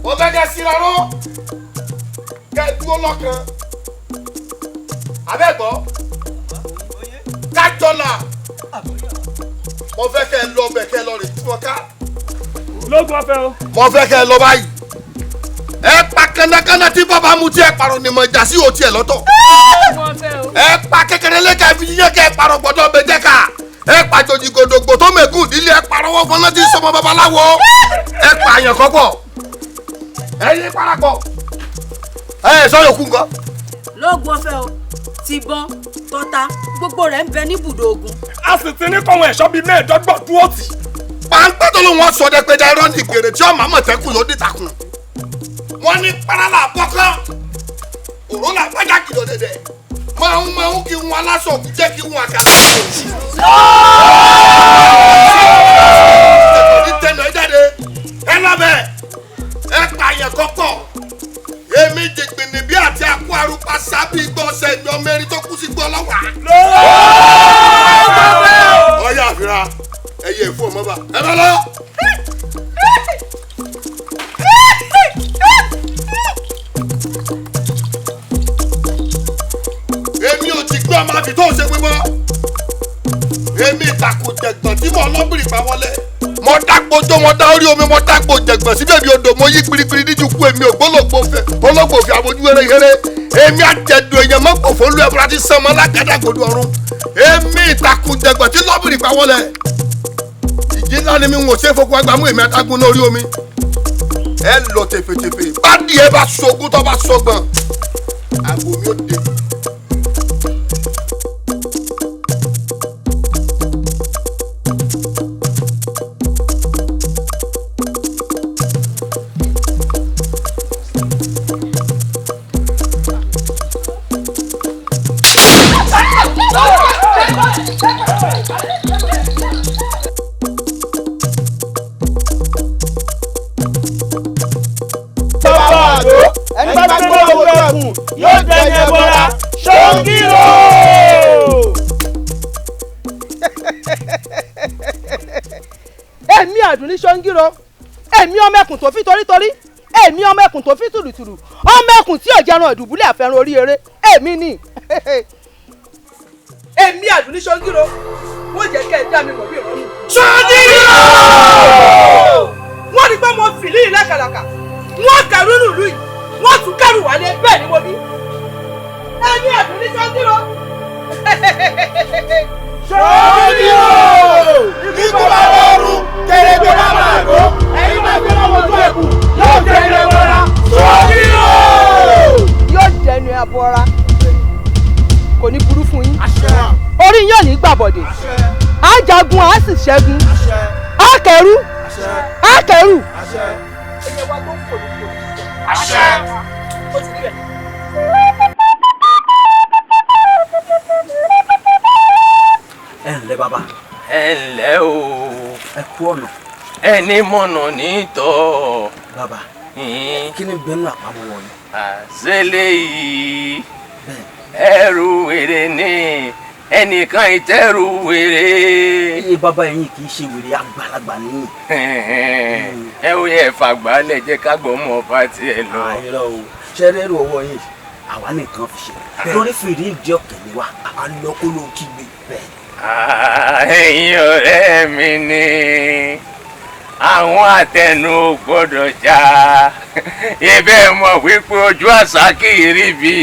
Mo fẹ́ kẹ́ sí lọ́rọ́ kẹ́ dúró lọ́kàn abẹ́gbọ́ kájọ́là mo fẹ́ kẹ́ lọ bẹ̀ kẹ́ lọ rè tí wọ́n ká. lóògùn ọ̀fẹ́ o. mo fẹ́ kẹ́ lọ báyìí ẹ pa kánákáná tí bàbá mu tí ẹ parọ́ ni mo jà sí òtí ẹ lọ́tọ̀ ẹ pa kékeré lẹ́ka fi yíyẹ kẹ́ ẹ parọ́ gbọ́dọ̀ bẹ́jẹ́ ká ẹ pa jòjì gòdògbò tó mẹ́gùn ìdílé ẹ parọ́ wọ́n fọ́nà tí sọmọ babaláwo ẹ pa àyàn kọ́kọ́ ẹ yé parapọ̀ ẹ sọ yòókù nǹkan. lóògùn ọ̀fẹ́ o tìbọn tọ́ta gbogbo rẹ̀ ń bẹ ní ibùdó ogun. a sì ti ní kọ́wọn ẹ̀ṣọ́ bíi mẹ́ẹ̀ẹ́dọ́gbọ̀n dúró tì. pàǹpẹ́ tó ló wọn sọ de pé dẹ́rọ́ ní gèrè tí ọmọ àmọ̀tẹ́kùn ló dé takùn. wọ́n ní parala àpọ́kán òró la pàjá kìlọ̀ dẹ̀dẹ̀ máa ń kí wọn aláṣọ òkú jẹ́ kí wọn àkàrà. ní tẹnu ẹ jáde ẹ lábẹ́ ẹ pààyàn kọ́kọ́ èmi jìgbìnì bí àti àkó arúgbó sábì gbọ́sẹ̀ ní ọmọ erin tó kú sí gbọ́ lọ́wọ́. ọyá àfihàn ẹyẹ ìfún ọmọ bá ẹ bá lọ. èmi ò ti gbé ọmọ àbí tó ṣe wíwọ́ èmi ìtàkùn jẹ̀gbọ̀n tí mo lọ́bìrì pa wọlé mo dágbójó mo dá orí omi mo dágbó jẹ̀gbọ̀n síbẹ̀ mi odò mo yí piripiri níjú kú èmi ògbólógbò fẹ́ ológbò fi àbójú wẹ́rẹ́ èmi àjẹ̀dù èèyàn mọ́ kò fólú ẹ̀fọ́ àti sẹ́mọ́ lágàdàgodo ọ̀run èmi ìtàkùn jẹ̀gbọ̀n tí lọ́bìrì pa wọlé ìjì ńlá ni mi ń wò ṣe fokun agbámú èmi adágún lórí omi ẹ lọ tèfètèfè bá díẹ̀ bá sogún tó bá sọgbọ̀n àgbo mi ò dé. ẹni bá gbé owó ẹkùn yóò dẹni ẹbọra ṣóńgìrò. èmi àdùnní ṣóńgìrò èmi ọmọ ẹkùn tó fi torítorí èmi ọmọ ẹkùn tó fi tùlùtùlù ọmọ ẹkùn tí ò jẹran ìdùbúlẹ̀ àfẹrun orí eré èmi ni èmi àdùnní ṣóńgìrò wọ́n jẹ́ kẹ́ ẹ dá mi mọ̀ bí ìrọ́nù. ṣóńgìrò wọ́n ní pé mo fìlí ilé kàlàkà wọ́n kẹrù lùlù yìí wọ́n tún kẹrù wálé bẹ́ẹ̀ ni mo bí. ẹni àdùnní ṣóńgìrò. ṣóńgìrò ikú bá lọ́rùn kèrègbè bá máa gbó ẹ̀yin máa gbé lọ́wọ́ tó ẹ̀kú yóò dẹnu ẹbọra ṣóńgìrò. yóò dẹnu ẹbọra kò ní burú fún yín. orí yóò ní gbàbọ̀dẹ̀ á jagun á sì ṣẹ́gun á kẹrù á kẹrù. ẹyẹ wa tó fò ní kò àṣẹ. ó ti rí ẹ. ẹ ǹlẹ́ bàbá. ẹ ǹlẹ́ o. ẹ kú ọ̀nà. ẹni mọ̀nà ní tọ́. bàbá kí ni gbẹ́nu àpamọ́ wọ̀nyí. àṣẹlẹ̀ yìí ẹrù wèrè ni ẹnìkan ìtẹ́rù wèrè. iye bàbá ẹ̀yin kì í ṣe wèrè àgbàlagbà nìyí. ẹ ó yẹ fàgbálẹ̀ jẹ́ ká gbọ́ mọ́ ọba tiẹ̀ lọ. àìrọ̀ o ṣẹ́rẹ́rù ọwọ́ yìí àwa nìkan fi ṣe lórí fèrè ìdí ọ̀kẹ́ ni wa àwa lọ kó ló kígbe bẹ́ẹ̀. ẹ̀yin ọ̀rẹ́ mi ni àwọn àtẹnu gbọ́dọ̀ já ibẹ̀ mọ̀ wípé ojú àṣà kì í rí bí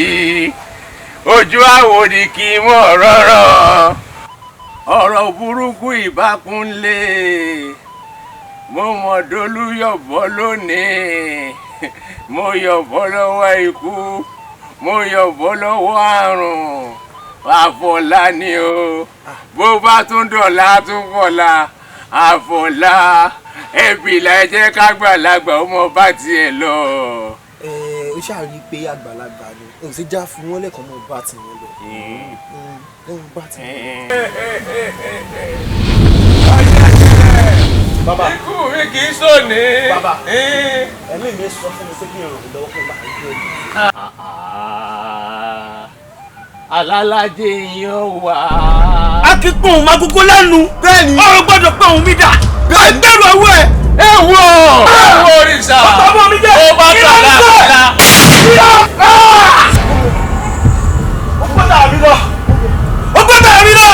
ojú àwòdì kì í mọ̀ rọ́rọ́ ọ̀rọ̀ burúkú ìbákúnlé mo mọ̀ dolú yọ̀bọ̀ lónìí mo yọ̀bọ̀ lọ́wọ́ ikú mo yọ̀bọ̀ lọ́wọ́ àrùn àfọ̀lá ni o bó bá tún dọ̀la tún fọ̀la àfọ̀lá ẹ̀bìlà ẹ jẹ́ kágbàlagbà ọmọ bá tiẹ̀ lọ. ó ṣàrí pé àgbàlagbà ni òun sì já fún wọn lẹ́kọ̀ọ́ mọ́ bá ti wọn lọ. bá ti wọn lọ. bàbá ikú mi kì í sọ̀ni. bàbá ẹ̀mí mi sọ fún mi pé kí n rò lọ́wọ́ fún bàbá ìjọ yìí. alálàjẹ yóò wá. kí pọ̀n máa kókó lẹ́nu. bẹ́ẹ̀ni. ọ̀rọ̀ gbọ́dọ̀ pé òun mi dà. bẹ́ẹ̀ni. bẹ́ẹ̀rù ọwọ́ ẹ̀. ẹ wo òrìṣà ọmọ mi jẹ́. ó bá tà láàbàlà. ó gbọ́dọ̀ àmì lọ. ó gbọ́dọ̀ àmì lọ.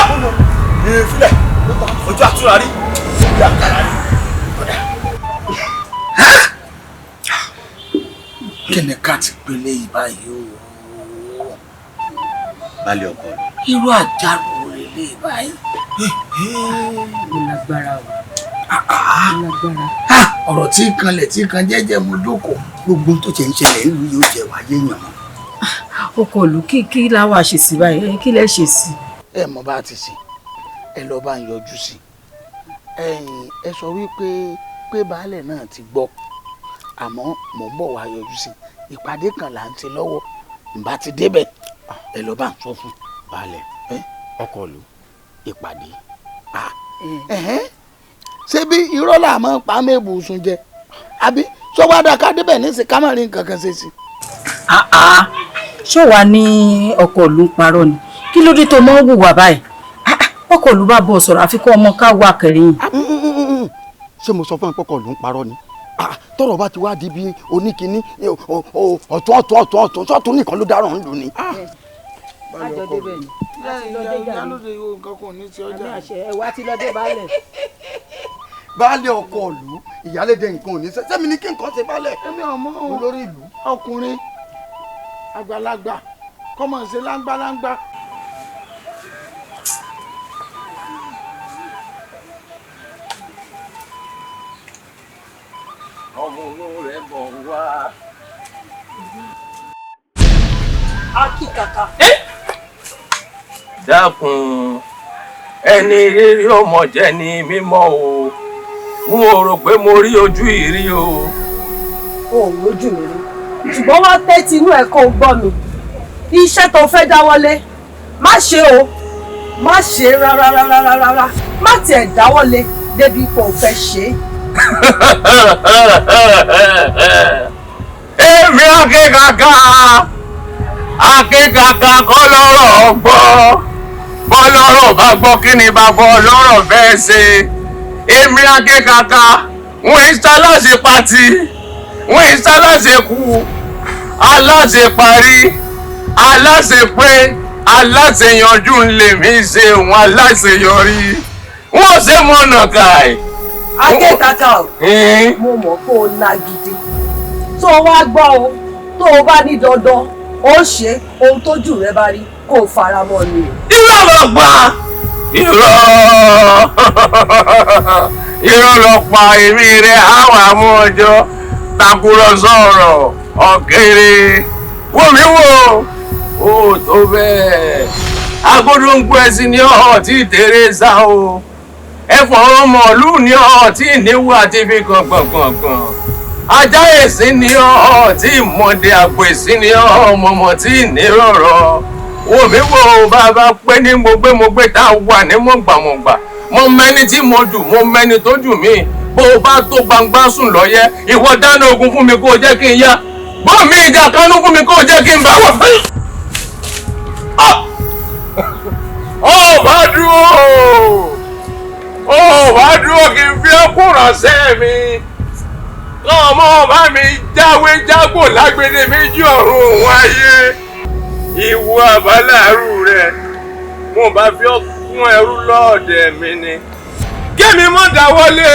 ìfilẹ̀ ojú àtúrà rí ojú àkàrà rí. kí ni ká ti pélé yìí báyìí o. balẹ̀ ọkọ rẹ̀. irú àjálù rẹ̀ lè báyìí. ó lágbára o. ọ̀rọ̀ tí kanlẹ̀ tí kan jẹ́jẹ́ mo jókòó gbogbo tó ṣe ń ṣẹlẹ̀ nílùú yóò jẹ́ wáyé yàn mọ́. ọkọ ìlú kí láwa ṣe sí báyìí kí lẹ ṣe sí. ẹ mọ bá ti ṣe ẹ lọ bá ń yọjú sí ẹ sọ wípé baálẹ̀ náà ti gbọ́ àmọ́ mò ń bọ̀ wá yọjú sí ìpàdé kan là ń ṣe lọ́wọ́ ǹbá ti débẹ̀ ẹ lọ bá ń sọ fún baálẹ̀ ọkọ ìlú ìpàdé. ṣé bí irọ́ là máa ń pa mẹ́bù sùn jẹ àbí sọ́wọ́dà ká débẹ̀ nísìnyí ká má rí nǹkan kan ṣe sí. ṣó wàá ní ọkọ ìlú ń parọ́ ni kí ló dé tó mọ́ ń hùwà báyìí ọkọ ìlú bá bọ̀ sọ̀rọ̀ àfi kó ọmọ ká wà kẹrin. ṣé mo sọ fún ẹ pọkọ ló ń parọ́ ni tọ́rọ̀ bá ti wá di bí oníkíní ọ̀tún nìkan ló dáràn ń lù ní. àjọ débẹ̀ ni baálẹ̀ ọkọ ìlú ìyálẹ́dẹ̀ nǹkan ò ní sẹ́mi ní kí nǹkan ṣe baálẹ̀ olórí ìlú ọkùnrin àgbàlagbà kọ́mọ̀ ṣe láńgbáláńgbá. ọmọ rẹ̀ bọ̀ wá. akíkaka. dákun ẹni rírí ọmọ jẹ́ ní mímọ́ o n ò rò pé mo rí ojú ìrí o. o ò lójú mi rí ṣùgbọ́n wá tẹ́tí inú ẹ̀ kó o gbọ́ mi iṣẹ́ tó fẹ́ dáwọ́lé má ṣe o má ṣe rárá má tiẹ̀ dáwọ́lé débi kò fẹ́ ṣe é. èmi akíkaka kọ́ lọ́rọ̀ gbọ́ bọ́ lọ́rọ̀ bá gbọ́ kí ni bàbá ọlọ́rọ̀ bẹ́ẹ̀ ṣe èmi akíkaka wọ́n ń ṣaláṣe pati wọ́n ń ṣaláṣe kú aláṣẹ parí aláṣẹ pé aláṣẹ yanjú ń lè mí ṣe wọn aláṣẹ yọrí wọ́n ṣe mọ̀nà káì. akíkaka o mo mọ̀ pé o lágídí tó o wá gbọ́ o tó o bá ní dandan ó ṣe ohun tójú rẹ bá rí kó o fara mọ́ ni. irọ́ ló pa irọ́ ló pa èmi rẹ̀ àwọn àmọ́ ọjọ́ takùrọ̀sọ ọ̀rọ̀ ọ̀kẹ́rẹ́ wò mí wò ó tó bẹ́ẹ̀ agbódò ń gbọ́ ẹsìn ní ọ̀hún tí tèrè sá o ẹ̀fọ́ ọmọlú ní ọ̀hún tí ìníwó àti fi gbọ̀ngbọ̀ngbọ̀ngbọ̀n ajá èsì ní ọ̀hún tí ìmọ̀dé àpò èsì ní ọ̀hún mọ̀mọ́ tí ìnírọ̀rọ̀ wò mí wò bàbá pé ní mo gbé tá a wà ní mọ̀gbàmọ̀gbà mo mẹ́ni tí mo jù mo mẹ́ni tó jù mí bó o bá tó gbangba sùn lọ́yẹ́ ìwọ dáná ogun fún mi kó o jẹ́ kí n yá bó mi ìjà kanú fún mi kó o jẹ́ kí n bá wọ̀ fún. ó bá dúró kí n fi ẹkún ránṣẹ́ mi kọ́ ọmọ ọba mi jáwé jágbò lágbèdè méjì ọ̀run òun ayé ìwọ àbáláàrú rẹ mo bá fi ọkùn ẹrú lọ́ọ̀dẹ̀ mi ni kémi mọ́ dáwọ́lé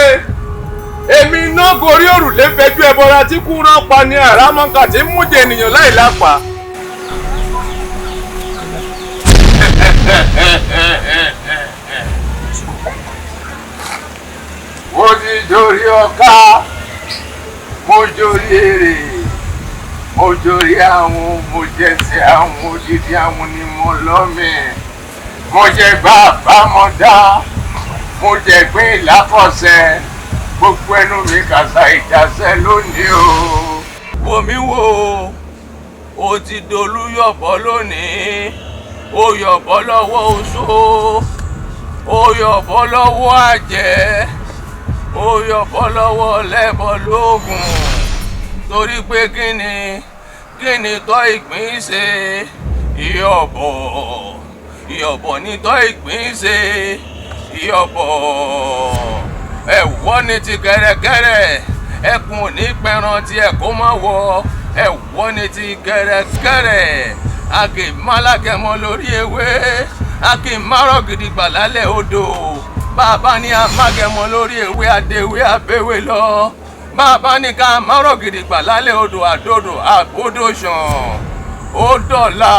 èmi náà gorí òrùlé fẹjú ẹbọra tí kú rán pa ní àrámọ́ǹkà tí mú jẹ ènìyàn láì lápá. mo ti jórí ọká mo jórí èrè mo jórí àwọn mo jẹsẹ àwọn òdìdí àwọn ni mo lọ́mì mo jẹ gbà bámọ́dá mo jẹ gbé ìlàkọ̀sẹ̀ gbogbo ẹnu mi kàṣà ìjàsẹ́ lónìí o. wò mí wò ó ti dolú yọ̀bọ̀ lónìí ó yọ̀bọ̀ lọ́wọ́ oṣó ó yọ̀bọ̀ lọ́wọ́ àjẹ́ ó yọ̀bọ̀ lọ́wọ́ lẹ́bọ̀ lóògùn torí pé kí ni tọ́ ìpín ṣe ìyọ̀bọ̀ ìyọ̀bọ̀ nítọ́ ìgbín ṣe ìyọ̀bọ̀ ẹ̀wọ́ ní ti kẹ̀rẹ̀kẹ̀rẹ̀ ẹkùn ò ní pẹran tí ẹ kó má wọ ẹ̀wọ́ ní ti kẹ̀rẹ̀kẹ̀rẹ̀ a kì í má lágẹmọ lórí ewé a kì í má rọ̀ gidigba lálẹ́ odò bàbá ní a má gẹmọ lórí ewé adéwé abéwé lọ bàbá ní ká má rọ̀ gidigba lálẹ́ odò àdòdò àbódò ṣàn ó dọ̀la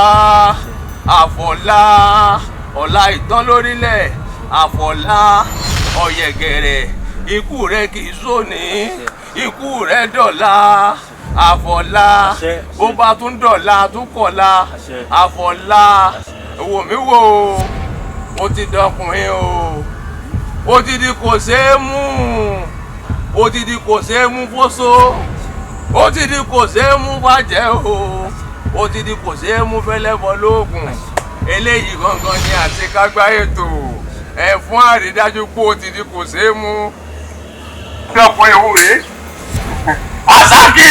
àfọ̀lá ọ̀la ìtàn lórílẹ̀ àfọ̀lá ọ̀yẹ̀gẹ̀rẹ̀ ikú rẹ kì í sóní ikú rẹ dọ̀la àfọ̀lá bó bá tún dọ̀la tún kọ̀la àfọ̀lá wò mí wò ó ti dọkùnrin ó ti di kò ṣeé mú ó ti di kò ṣeé mú fóso ó ti di kò ṣeé mú fàjẹ́ ó ti di kò ṣeé mú fẹ́lẹ́bọ lóògùn eléyìí gangan ni àṣekágbá ètò ẹ fún àrídájú pé ó ti di kò ṣeé mú. dọ́pọ̀ ewu rèé Àṣàkì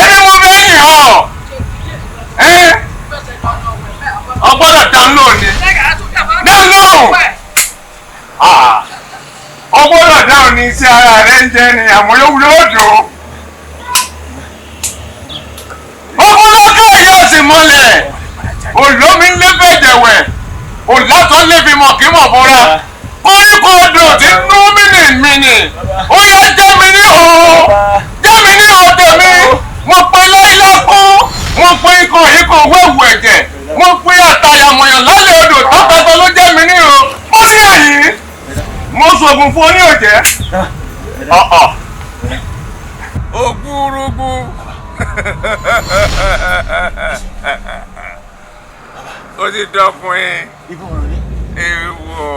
ẹni mo fẹ́ yìn ọ́ ọgbọ́dọ̀ dánú òní dánú ọgbọ́dọ̀ dáhùn ní iṣẹ́ ara rẹ̀ ń jẹ́ ni àmọ́ yóò wúlò dùn ọgbọ́dọ̀ káyọ̀ yóò sì mọ́lẹ̀ olómi lé fẹ̀jẹ̀wẹ̀ òlátọ́ lébi mọ̀ kí mọ̀ bọ́ra koríko odò tí nú mìnìmìnì ó yẹ jẹ́mi ní o jẹ́mi ní o tèmi mo pe láìlá kún mo pe ikọ̀ ikọ̀ wẹ̀wù ẹ̀jẹ̀ mo pe àtàyàmọ̀yàn lálẹ́ odò tọ́tọ́tọ́ ló jẹ́mi ní o ó ní ẹ̀yìn mo sògùn fún oní òjẹ́ ògúrúgú ó ti dọkùnrin èèwọ̀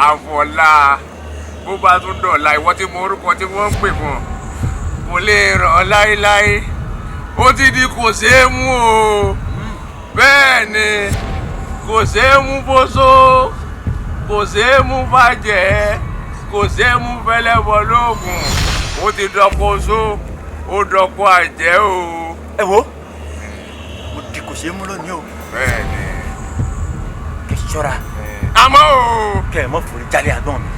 àfọ̀lá bó bá tún dọ̀la ìwọ tí mo orúkọ tí wọ́n ń pè fún kò lè ràn ọ́ láéláé ó ti di kò ṣeé mú o bẹ́ẹ̀ ni kò ṣeé mú bóṣó kò ṣeé mú bàjẹ́ kò ṣeé mú fẹ́lẹ́bọ lóògùn ó ti dọ̀kọ̀ oṣó ó dọ̀kọ̀ àjẹ́ o. ẹ wo mo di kò ṣeé mú lónìí o. bẹ́ẹ̀ ni kẹ ṣọ́ra. àmọ́ o. kẹ ẹ mọ forí jálẹ̀ àgbọn mi.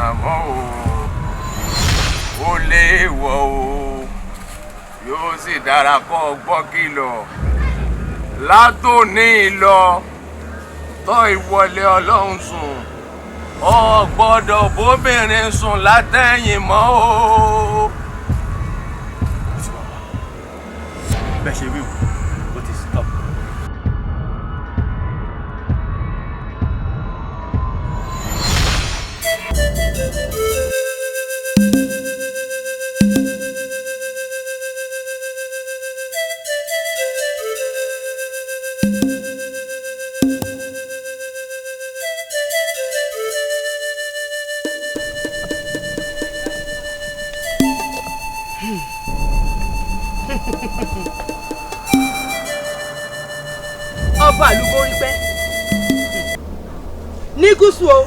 àmọ́ o ó léèwọ̀ o yóò sì dára kọ́ ọ gbọ́ kìlọ̀ látòní lọ tọ́ ìwọlé ọlọ́run sùn ọ gbọ́dọ̀ bóbìnrin sùn látẹ̀yìn mọ́ o. bẹ́ẹ̀ ṣe wí o ti stop. ọba àlùbórí pẹ́ ní gúúsù o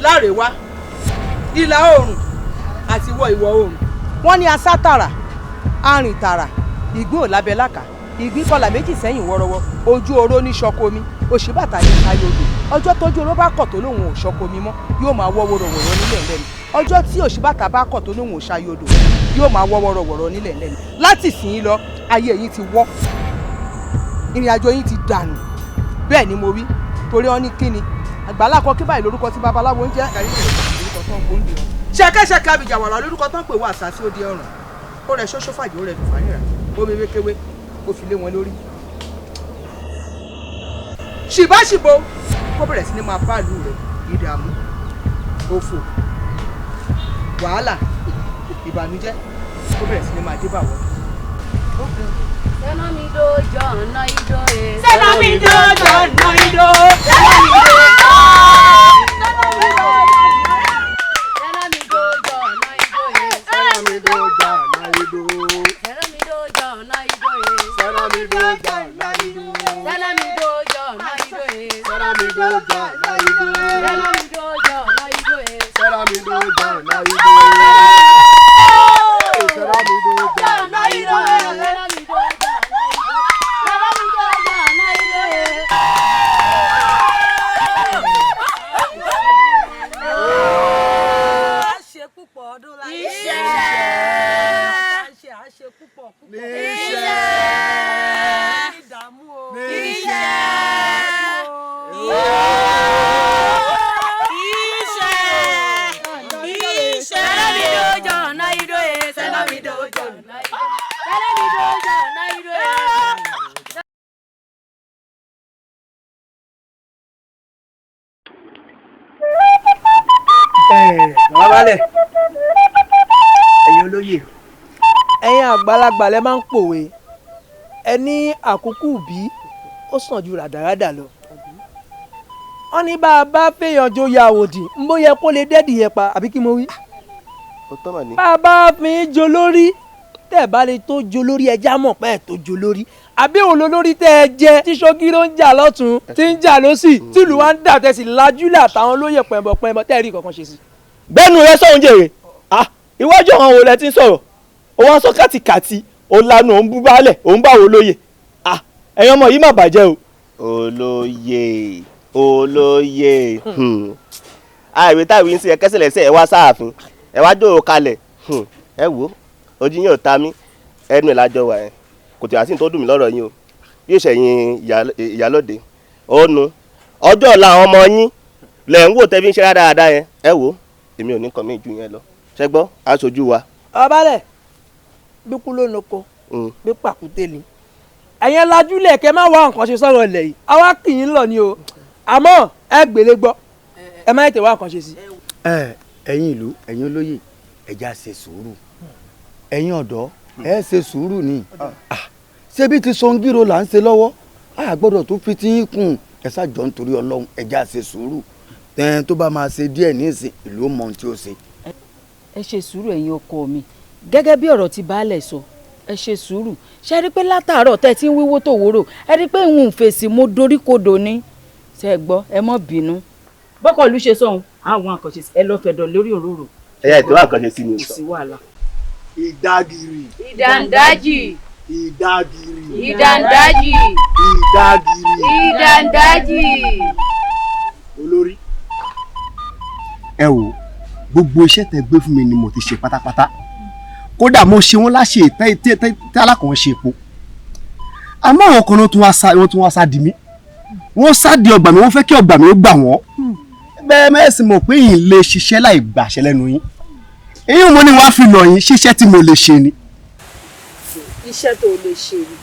láréwá ìlà oòrùn àti ìwọ̀ oòrùn wọ́n ní asátàrà arìntàrà ìgbín òlábẹ́láka ìgbín kọlà méjì sẹ́yìn wọ́rọ́wọ́ ojú oró ní ṣọkomi òṣìbàtà ní ayodò ọjọ́ tójú oró bá kọ̀ tó lóun ò ṣọkomi mọ́ yóò máa wọ́ wọ́rọ̀wọ́rọ̀ nílẹ̀ lẹ́nu ọjọ́ tí òṣìbàtà bá kọ̀ tó lóun ò ṣayodò yóò máa wọ́ wọ́rọ̀wọ́rọ̀ nílẹ̀ lẹ́nu láti sìn yín lọ ayé yín ti wọ́ ìrìn àjò yín ti dànù bẹ́ẹ̀ ni mo wí torí wọn ní kíni àgbàlá kan kí báyìí lórúkọ tí babaláwo ń jẹ́ lórúkọ tó ń kó ń di wọn. ṣẹkẹṣẹkẹ abìjà wàrà lórúkọ tó ń pè wá àṣà sí òde ọ̀ràn ó rẹ ṣóṣó fàjì ó rẹ dùfà níra ó bẹ wékéwé ó fi lé wọn lórí. ṣìbáṣìbo kó bẹ̀rẹ̀ sí ni máa bá ìlú rẹ̀ ìdààmú òfò wàhálà ìbànújẹ́ kó bẹ̀rẹ̀ sí ni máa dé bá wọn. Sẹ́nà mi dojo ọ̀nà ìdó e. Sẹ́nà mi dojo ọ̀nà ìdó. Sẹ́nà mi dojo ọ̀nà ìdó e. Sẹ́nà mi dojo ọ̀nà ìdó. Sẹ́nà mi dojo ọ̀nà ìdó e. Sẹ́nà mi dojo ọ̀nà ìdó. Sẹ́nà mi dojo ọ̀nà ìdó e. Sẹ́nà mi dojo ọ̀nà ìdó. Sẹ́nà mi dojo ọ̀nà ìdó e. Sẹ́nà mi dojo ọ̀nà ìdó. Sẹ́nà mi dojo ọ̀nà ìdó. Sẹ́nà mi dojo ọ̀nà ìdó e. bàbá balẹ̀ ẹ̀yin olóyè. ẹ̀yin àgbàlagbà lẹ máa ń pòwe ẹ ní àkókò bí ó sàn ju ràdàràdà lọ. wọ́n ní bá a bá fẹ́yàn joyè àwòdì ń bó yẹ kó lè dẹ́dì yẹn pa àbí kí mo wí. bá a bá fi ń jo lórí tẹ́ ẹ̀ bá lè tó jo lórí ẹja mọ̀ pé ẹ̀ tó jo lórí àbí òun lórí tẹ́ ẹ jẹ tí ṣókíró ń jà lọ́tún tí ń jà lọ́sì tìlú wa ń dà tẹ̀sí lajúlẹ̀ àtàwọn olóyè pẹ̀mbọ̀pẹ̀mbọ̀ tẹ́ ẹ̀ rí kankan ṣe sí. gbẹ́nu rẹ sọ̀hún jèrè iwájú àwọn wo lẹ ti ń sọ̀rọ̀ ó wá sọ kàtìkàtì ó lanu òun bú baálẹ̀ òun bá wo lóye ẹ̀yin ọmọ yìí má bàjẹ́ o. olóye àìwé táìwé ń sin ẹkẹsẹ̀ lẹ́sẹ̀ ẹ wá sáàfin ẹ wá dòrò kalẹ̀ ẹ wò ojú yín ò ta mí ẹnu ẹ̀ lájọ wà ẹ̀ kò tí a sì ń tó dùn mí lọ́rọ̀ yín o bí ìṣẹ̀yìn ìyálóde ó nu ọjọ́ ọ̀la àwọn ọmọ yín lẹ̀ ń wò tẹ́ fi ń ṣe dáadáa yẹn ẹ wò èmi ò ní kàn mí ju yẹn lọ ṣẹ́gbọ́ aṣojú wa. ọbalẹ̀ bí kú ló noko bí pàkúté ni ẹ̀yin lajúlẹ̀ kẹ́ má wá nǹkan ṣe sọ̀rọ̀ ilẹ̀ yìí àwa kì í lọ ni o àmọ́ ẹ gbélé gbọ́ ẹ má tẹ̀ wá nǹkan ṣe sí. ẹ̀yin ìlú ẹ̀yin olóyè ẹja ṣe sùúrù ẹ̀yin ọ̀dọ́ ẹ ṣe sùúrù ni ṣebí ti sọngírò là ń ṣe lọ́wọ́ a gbọ́dọ̀ tó fi tí ń kùn ẹ ṣàjọ nítorí ọlọ́run ẹja ṣe sùúrù tó bá máa ṣe díẹ̀ ní ìsìn ìlú ó mọ ohun tí ó ṣe. ẹ ṣe sùúrù ẹ̀yin ọkọ mi gẹ́gẹ́ bí ọ̀rọ̀ tí baálẹ̀ sọ ẹ ṣe sùúrù ṣe rí i pé látàárọ̀ tẹ́ tí ń wíwó tó wúrò ẹ rí i pé ìhun fèsì mo dorí kodò ni ṣe gbọ́ ẹ mọ́ bínú. bọ́kọ̀lù ṣe sọ̀hún àwọn àkànṣe ẹ lọ́ọ́ fẹ̀dọ̀ lórí òróró. ẹ̀yà ètò àkànṣe sí mi kò sí wàhálà. ìdágìrì. ìdàndájì. ìdágìrì. ìdàndájì. ìdágìrì. ìdàndájì. olórí ẹ wò gbogbo iṣẹ́ tẹ́ gbé fún mi ni mo ti ṣe pátápátá kódà mo ṣe wọn láṣẹ tí alákàn ṣe epo àmọ́ àwọn kan wọ́n tún wá sá di mí wọ́n sá di ọgbà mi wọ́n fẹ́ kí ọgbà mi ó gbà wọ́n bẹ́ẹ̀ mẹ́sìn mọ̀ pé yìí lè ṣiṣẹ́ láì gbàṣẹ lẹ́nu yín èyí mo ní wàá fi lọ yín ṣiṣẹ́ tí mo lè ṣe ni. iṣẹ́ tó lè ṣe ni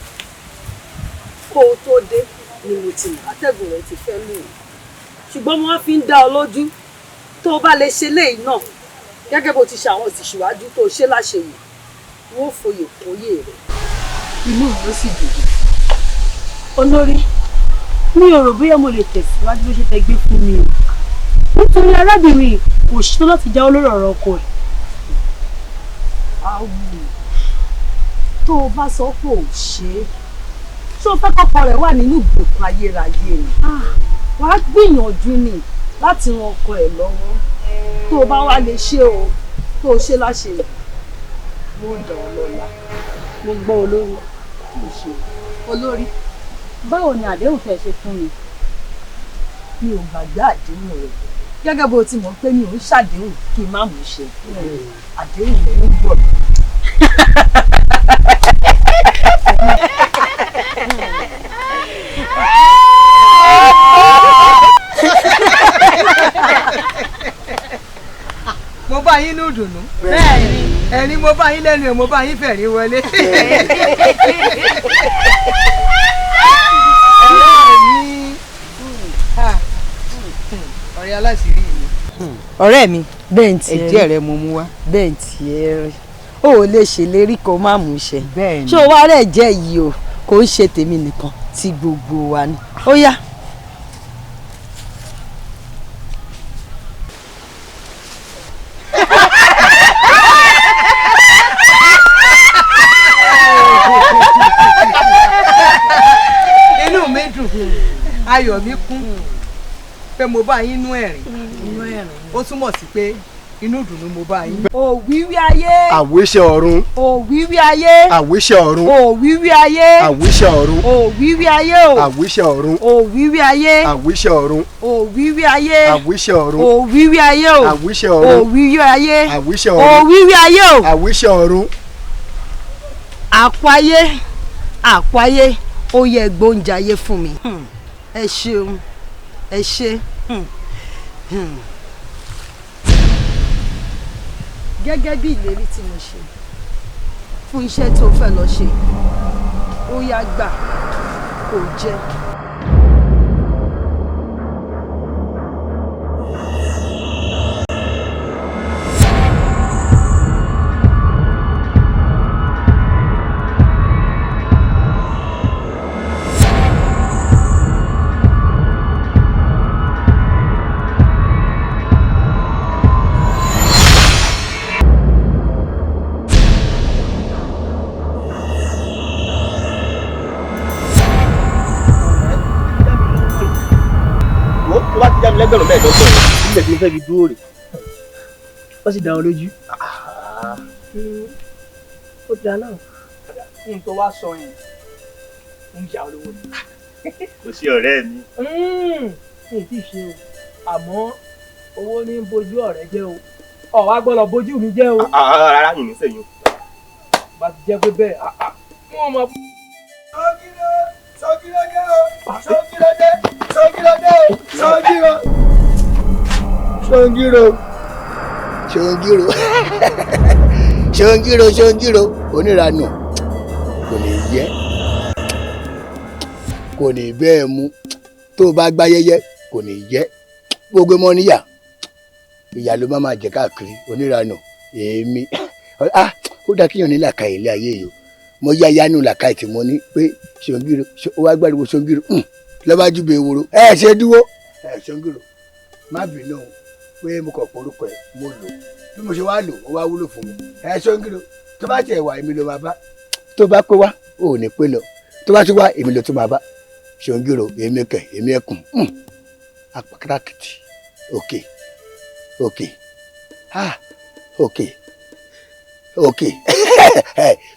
kó o tó dé ni mo ti mọ̀ atẹ́gùn rẹ̀ ti fẹ́ lù mí ṣùgbọ́n mo wá fi ń dá ọ lójú tó o bá lè ṣe léyìí náà gẹ́gẹ́ bó ti ṣe àwọn òṣìṣìwájú tó o ṣe láṣẹ yìí wọ́n fòye kóyè rẹ̀ inú mi ló sì dùn. olórí mi ò rò bóyá mo lè tẹ̀síwájú bó ṣe tẹ gbé fún mi o nítorí arábìnrin kò ṣetán láti já olórí ọ̀rọ̀ ọkọ ẹ̀. tó o bá sọ pé ò ṣe é tó o fẹ́ kọ́kọ́ rẹ̀ wà nínú ìgbèkùn ayérayé ni wàá gbìyànjú ni láti ran ọkọ ẹ̀ lọ́wọ́ tó o bá wá lè ṣe o tó o ṣe láṣẹ mo dàn ọ́ lọ́la. mo gbọ́ olórí mo ṣe olórí báwo ni àdéhùn tẹ́ ṣe fún mi. mi ò gbàgbé àdéhùn rẹ̀ gẹ́gẹ́ bó ti mọ̀ pé mi ò ń ṣàdéhùn kí n má mú ṣe àdéhùn rẹ̀ ló ń bọ̀. mo bá yín ní ìdùnnú bẹ́ẹ̀ni ẹ̀rín mo bá yín lẹ́nu ẹ̀ mo bá yín fẹ̀rín wọlé. ọ̀rẹ́ aláṣìírí mi. ọ̀rẹ́ mi bẹ́ẹ̀ ń tiẹ̀ ẹ̀jẹ̀ rẹ mo mú wá. bẹ́ẹ̀ ń tiẹ̀ rẹ o ò lè ṣèlérí kó má mú ṣe bẹ́ẹ̀ni ṣé o wá rẹ̀ jẹ́ yìí o kò ń ṣe tèmi nìkan tí gbogbo wa ni ó yá. inú mi dùn ayọ̀ mi kún pé mo bá yín nú ẹ̀rín ó túmọ̀ sí pé inú ìdùnnú mo bá yín. òwíwí ayé. àwíṣẹ ọ̀run. òwíwí ayé. àwíṣẹ ọ̀run. òwíwí ayé. àwíṣẹ ọ̀run. òwíwí ayé o. àwíṣẹ ọ̀run. òwíwí ayé. àwíṣẹ ọ̀run. òwíwí ayé. àwíṣẹ ọ̀run. òwíwí ayé o. àwíṣẹ ọ̀run. òwíwí ayé. àwíṣẹ ọ̀run. òwíwí ayé o. àwíṣẹ ọ̀run. àpáyé àpáyé ó yẹ gbóúnjẹ ayé fún mi ẹ ṣeun ẹ ṣe. gẹ́gẹ́ bí ìlérí tí mo ṣe fún iṣẹ́ tó fẹ́ lọ ṣe ó yá gbà kó jẹ. ẹgbẹ̀rún mẹ́ẹ̀ẹ́dọ́gbọ̀n nígbà tí mo fẹ́ fi dúró rè. wọ́n sì dá wọn lójú. ó dáa náà. n tó wá sọ yẹn ń jà olówó ni. kò sí ọ̀rẹ́ mi. mi ti ṣe o àmọ́ owó ní bójú ọ̀rẹ́ jẹ́ o ọ̀ wá gbọ́dọ̀ bójú mi jẹ́ o. rárá yìí ní sẹ́yìn. bá ti jẹ́ pé bẹ́ẹ̀ wọ́n mọ. sọ́gírọ́dé o sọ́gírọ́dé sọ́gírọ́dé o sọ́gírọ́. ṣóńgírò oníranù kò ní yẹ kò ní bẹ́ẹ̀ mú tó o bá gbáyẹyẹ kò ní yẹ gbogbo mọ́ níyà ìyá ló má máa jẹ káàkiri oníranù èémí ó dá kíyàn ní làkàyè ilé ayé yìí o mo yá yánú làkàyè tí mo ní pé ṣóńgírò ó wá gbàdúgbò ṣóńgírò lọ́ba júbẹ ewúro ṣe dúró ṣóńgírò má bínú pé mo kàn porúkọ ẹ mo lò bí mo ṣe wá lò ó wá wúlò fún mi ṣóńgírò tó bá tiẹ̀ wà èmi ló máa bá tó bá pé wá ò ní pé lọ tó bá tún wá èmi ló tún máa bá ṣóńgírò èmi kẹ èmi ẹkùn apákàtàkìtì òkè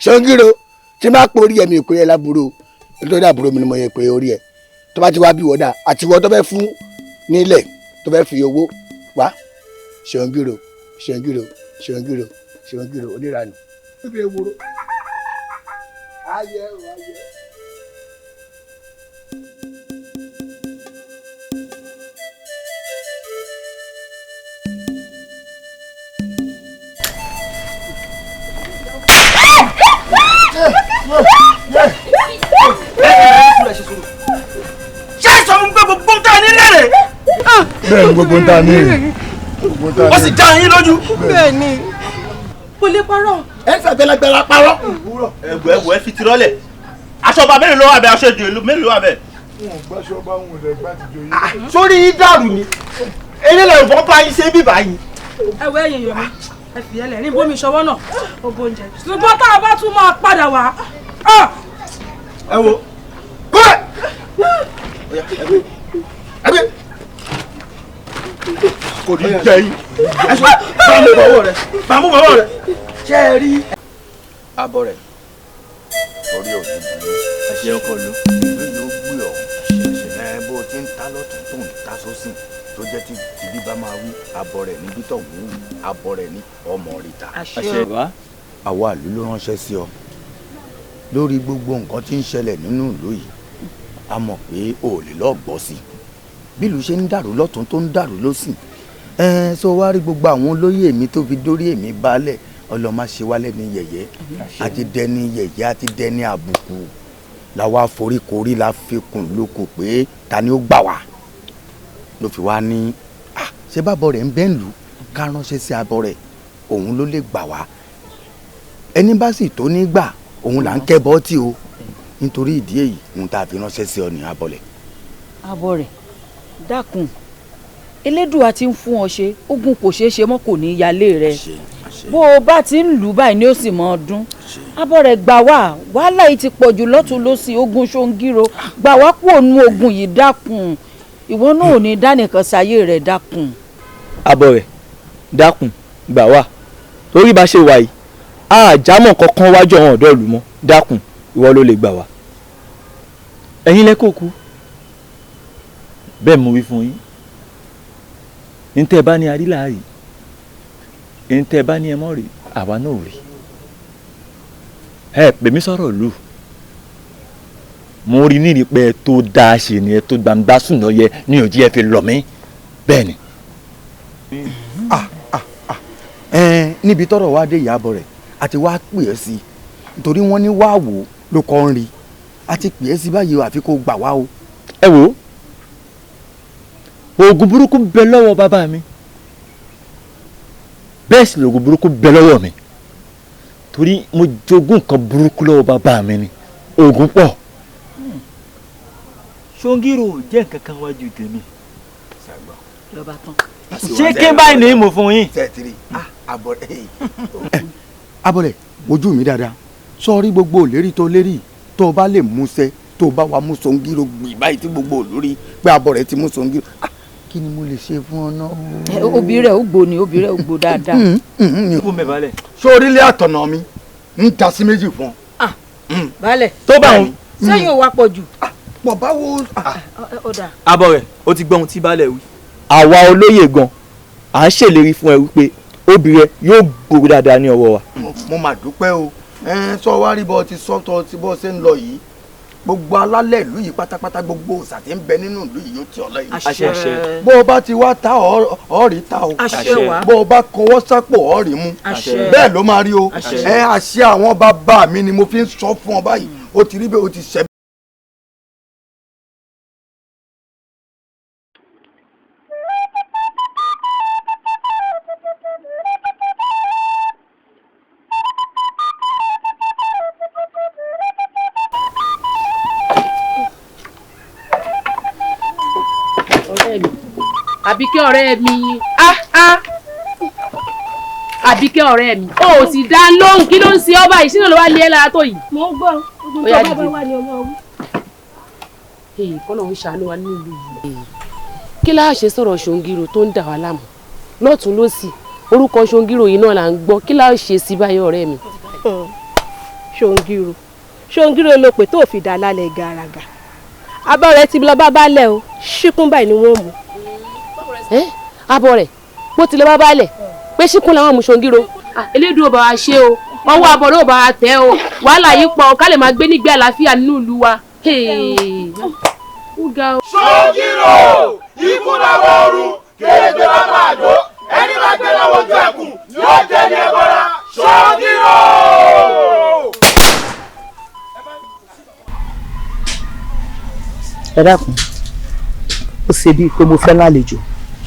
ṣóńgírò tí má pé orí ẹ̀mí ìpè ẹ lábúrò nítorí àbúrò mi ni mo yẹ pé orí ẹ tó bá ti wá bí wọ́dà àti wọ́n tó fẹ́ fún nílẹ̀ tó fẹ́ fi owó wá ṣóńgírò oníranù níbi ewúro ayẹ. ṣé ìsọ fún pé gbogbo ń ta ní rẹ̀? bẹ́ẹ̀ ni gbogbo ń ta ní rẹ̀. ó sì dá yín lójú. bẹ́ẹ̀ ni kò lè parọ́. ẹ fàgbẹ́lágbẹ́lá parọ́. ẹ̀wọ̀ ẹ fi tirọ́ lẹ̀ aṣọ ọba mélòó ló wà bẹ́ẹ̀ aṣọ èdè mélòó ló wà bẹ́ẹ̀. wọn gbàṣọ bá wọn lẹ gbà tìjọ yìí. sórí yín dàrú ni eléyìí lọ́ọ́ bá yín ṣe bí báyìí. ẹ wọ ẹ̀yin yọ mi ẹ fi ẹlẹ ní bómi ṣọwọ́ náà ó bóúnjẹ ṣùgbọ́n tá a bá tún máa padà wá. ẹ wo kó ẹ kò ní jẹ yín ẹ sọ bàmú bọ̀wọ̀ rẹ ṣe é rí. abọ́ rẹ̀ orí òní ẹ̀ṣẹ̀ ọkọ ló ìlú yóò gbé ọ̀ ẹ̀ bó o ti ń ta lọ́tún tó ń ta sósì tó jẹ́ tí ìdí bá máa wí abọ́ rẹ̀ níbi tó wù ú abọ́ rẹ̀ ní ọmọ ríta. àwa ìlú ló ránṣẹ́ sí ọ lórí gbogbo nǹkan tí ń ṣẹlẹ̀ nínú ìlú yìí a mọ̀ pé o ò lè lọ́ọ́ gbọ́ sí i bí ìlú ṣe ń dàrú lọ́tún tó ń dàrú lọ́sìn sọ wá rí gbogbo àwọn olóyè mi tó fi dórí èmi baálẹ̀ ọlọ́mà ṣe wálẹ̀ ní yẹ̀yẹ́ àti dẹni yẹ̀yẹ́ àti dẹni àbùkù làwa foríkorí la fi kùn lóko pé ta ni ó gbà wá ló fi wá ní ṣé bábọ̀ rẹ̀ ń bẹ́ ń lù ká ránṣẹ́ sí abọ́ rẹ̀ òun ló lè gbà wá ẹni bá sì tó ní gbà òun là ń kẹ́ bọ́ọ̀tì o nítorí ìdí èyí òun tá a fi ránṣẹ́ sí ọ ní abọ́lẹ̀. abọ́ rẹ̀ dákun elédùà ti ń fún ọ ṣe ogun kò ṣeé ṣe mọ́ kò ní yálé rẹ bó o bá ti ń lù báyìí ni ó sì mọ ọdún abọ́ rẹ̀ gbà wá wàhálà yìí ti pọ̀jù lọ́tún lọ́sì ogun ṣóńgírò gbà wá kúrò nú ogun yìí dákun ìwọ náà ò ní dánìkan sáyé rẹ̀ dákun. abọ́ rẹ̀ dákun gbà wá torí bá ṣe wà yìí àjámọ̀ kankan wájú àwọn ọ̀dọ́ ìlú mọ́ dákun ìwọ ló lè gbà wá. ẹ̀yin lẹ́kọ̀ọ́ kú bẹ́ẹ̀ mo wí fún yín ní tẹ́ ẹ bá ní arílà rí ní tẹ́ ẹ bá ní ẹ mọ́ rí àwa náà rí ẹ pèmí sọ̀rọ̀ lù mo rí nírí pé ẹ tó dáa ṣe ni ẹ tó gbangba sùn lọ yẹ ní òjì ẹ fi lọ mí bẹ́ẹ̀ ni. níbi tọ́rọ̀ wá dé ìyàbọ̀ rẹ̀ àti wá pè é sí nítorí wọ́n ní wá wò ló kọ́ ń rí àti pè é sí báyìí àfi kó gbà wá o. ẹ wò ó oògùn burúkú bẹ lọ́wọ́ bàbá mi bẹ́ẹ̀ sì lóògùn burúkú bẹ lọ́wọ́ mi torí mo jogún nǹkan burúkú lọ́wọ́ bàbá mi ni oògùn pọ̀. ṣóńgírò jẹ́ nǹkan kan wájú tèmi. lọ́ba tán. ṣé kí n báyìí ní mò fún yín. abọ́lẹ̀ ojú mi dáadáa sọ́ọ́rí gbogbo òlérí tó lérí tó o bá lè múṣẹ́ tó o bá wa mú ṣóńgírò gbì báyìí tí gbogbo olórí pé abọ́ rẹ̀ ti mú ṣóńgírò kí ni mo lè ṣe fún ọ náà. obì rẹ̀ ó gbó ni obì rẹ̀ ó gbó dáadáa. fún mi balẹ̀. ṣé orílẹ̀ àtọ̀nà mi ń ta sí méjì fún ọ. balẹ̀ tó bá wọn. sẹ́yìn ò wá pọ̀ jù. pọ̀ báwo. abọ́ rẹ̀ ó ti gbọ́ ohun tí balẹ̀ wí. àwa olóyè gan à ń ṣèlérí fún ẹ wípé obì rẹ̀ yóò gbòòrò dáadáa ní ọwọ́ wa. mo mà dúpẹ́ o sọ wá rí bọ́ ti sọ́tọ̀ tí bọ́ ṣe ń lọ yìí gbogbo alálẹ̀ ìlú yìí pátápátá gbogbo òòṣà tí ń bẹ nínú ìlú yìí yóò ti ọ̀la yìí. àṣẹ. bó o bá ti wá ta ọ̀rí ta o bó o bá kọwọ́ sápò ọ̀rí mu bẹ́ẹ̀ ló máa rí o àṣẹ àwọn bàbá mi ni mo fi ń sọ fún ọ báyìí o ti rí bẹ́ẹ̀ o ti ṣẹ́. Àbíkẹ́ ọ̀rẹ́ mi Àbíkẹ́ ọ̀rẹ́ mi o ò sì dá lóhùn kí ló ń ṣe ọ́ báyìí sínú ló wá lé ẹ lára tó yìí. mo ń gbọ́ ogun tó bá bá wà ní ọmọ wí. kọ́nà ń ṣàánú wa nínú ìlú yìí. kí láà ṣe sọ̀rọ̀ ṣòǹgìrò tó ń dà wá láàmú lọ́tún lọ́sì orúkọ ṣòǹgìrò yìí náà là ń gbọ́ kí láà ṣe sí báyìí ọ̀rẹ́ mi. ṣòǹgìrò ló pè tó fi dà lálẹ́ gàràgà abọ́ rẹ̀ ti lọ bá balẹ̀ o ṣíkún báyìí ni wọ́n mú. abọ́ rẹ̀ bó ti lọ bá balẹ̀ pé ṣíkún làwọn mú ṣòǹgìrò. elédùn ò bá wa ṣe o ọwọ́ abọ́ ló bá wa tẹ̀ o wàhálà yìí pọ̀ ká lè máa gbé nígbẹ́ àlàáfíà nínú ìlú wa. ṣòǹgìrò ikú lọ́wọ́ ọ̀run kéde bàbá àdó ẹni máa gbé lọ́wọ́ ojú ẹkùn yóò jẹ́ ní ẹbọra ṣòǹgìrò. ẹ dákun ó ṣe bíi pé mo fẹ́ lálejò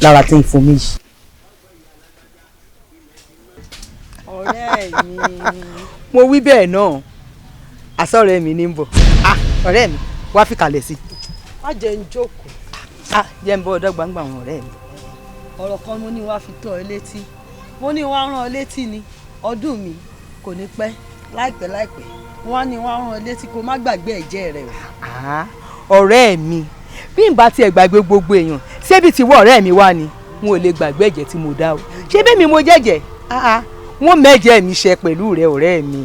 lára tí ń fún mi yìí. ọ̀rẹ́ mi mo wí bẹ́ẹ̀ náà àsọ̀rẹ́ mi ní bọ̀ ọ̀rẹ́ mi wá fi kalẹ̀ sí. má jẹ́ ń jókòó. jẹ́ ń bọ́ ọ̀dọ́ gbangba àwọn ọ̀rẹ́ mi. ọ̀rọ̀ kan mo ní wá fi tó ọ létí mo ní wá rán ọ létí ni ọdún mi kò ní pẹ́ láìpẹ́ wọ́n á ní wá rán ọ létí kó má gbàgbé ẹ̀jẹ̀ rẹ o. ọ̀rẹ́ mi bí n bá tiẹ̀ gbàgbé gbogbo èèyàn ṣébi tí wọ́n ọ̀rẹ́ mi wá ni n ò lè gbàgbé ẹ̀jẹ̀ tí mo dá o ṣé bẹ́ẹ̀ mi mo jẹ́jẹ̀ wọ́n mẹ́jẹ̀ mi ṣe pẹ̀lú rẹ ọ̀rẹ́ mi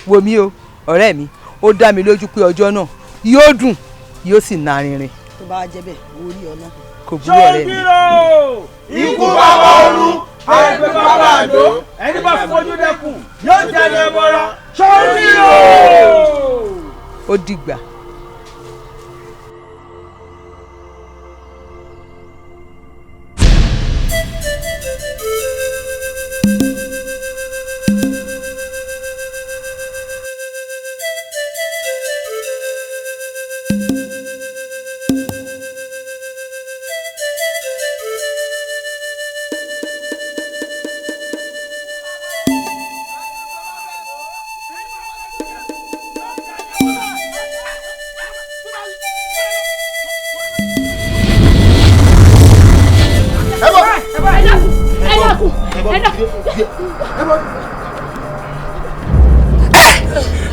wo mi o ọ̀rẹ́ mi ó dá mi lójú pé ọjọ́ náà yóò dùn yóò sì narinrin. tó bá jẹ́ bẹ́ẹ̀ owó rí ọ náà. kò burú ọ̀rẹ́ mi. ikú bàbá ọ̀run àìpé bàbá àdó ẹni bá fojú dẹ́kun yóò jẹ́ ní ẹbọra ṣòǹgìrò. ó dìgbà.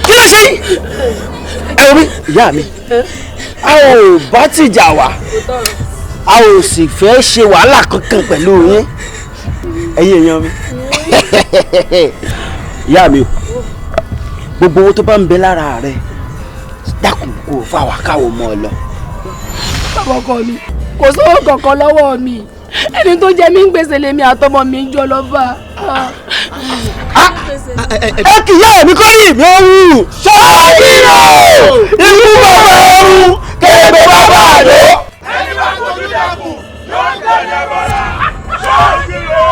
kí ló ṣe yìí ẹ wo mi ìyá mi a ò bá tìjà wá a ò sì fẹ́ ṣe wàhálà kankan pẹ̀lú yín ẹ̀yin èèyàn mi ìyá mi o gbogbo owó tó bá ń bẹ lára rẹ dákun kó o fà wá káwọ mọ́ ọ lọ. bàbá ọkọ mi kò sówó kankan lọ́wọ́ mi ẹni tó jẹ mí ń gbèsè lèmi àtọmọ mi ń jọ lọ bá. ẹ kì í yá ẹ̀mí kọ́ yìí mi ò wù. ṣòǹgìrò ikú bàbá ọ̀run kébé bàbá àdó. ẹni bá fojú dẹ́kun yóò jẹ́ ní ẹbọra ṣòǹgìrò.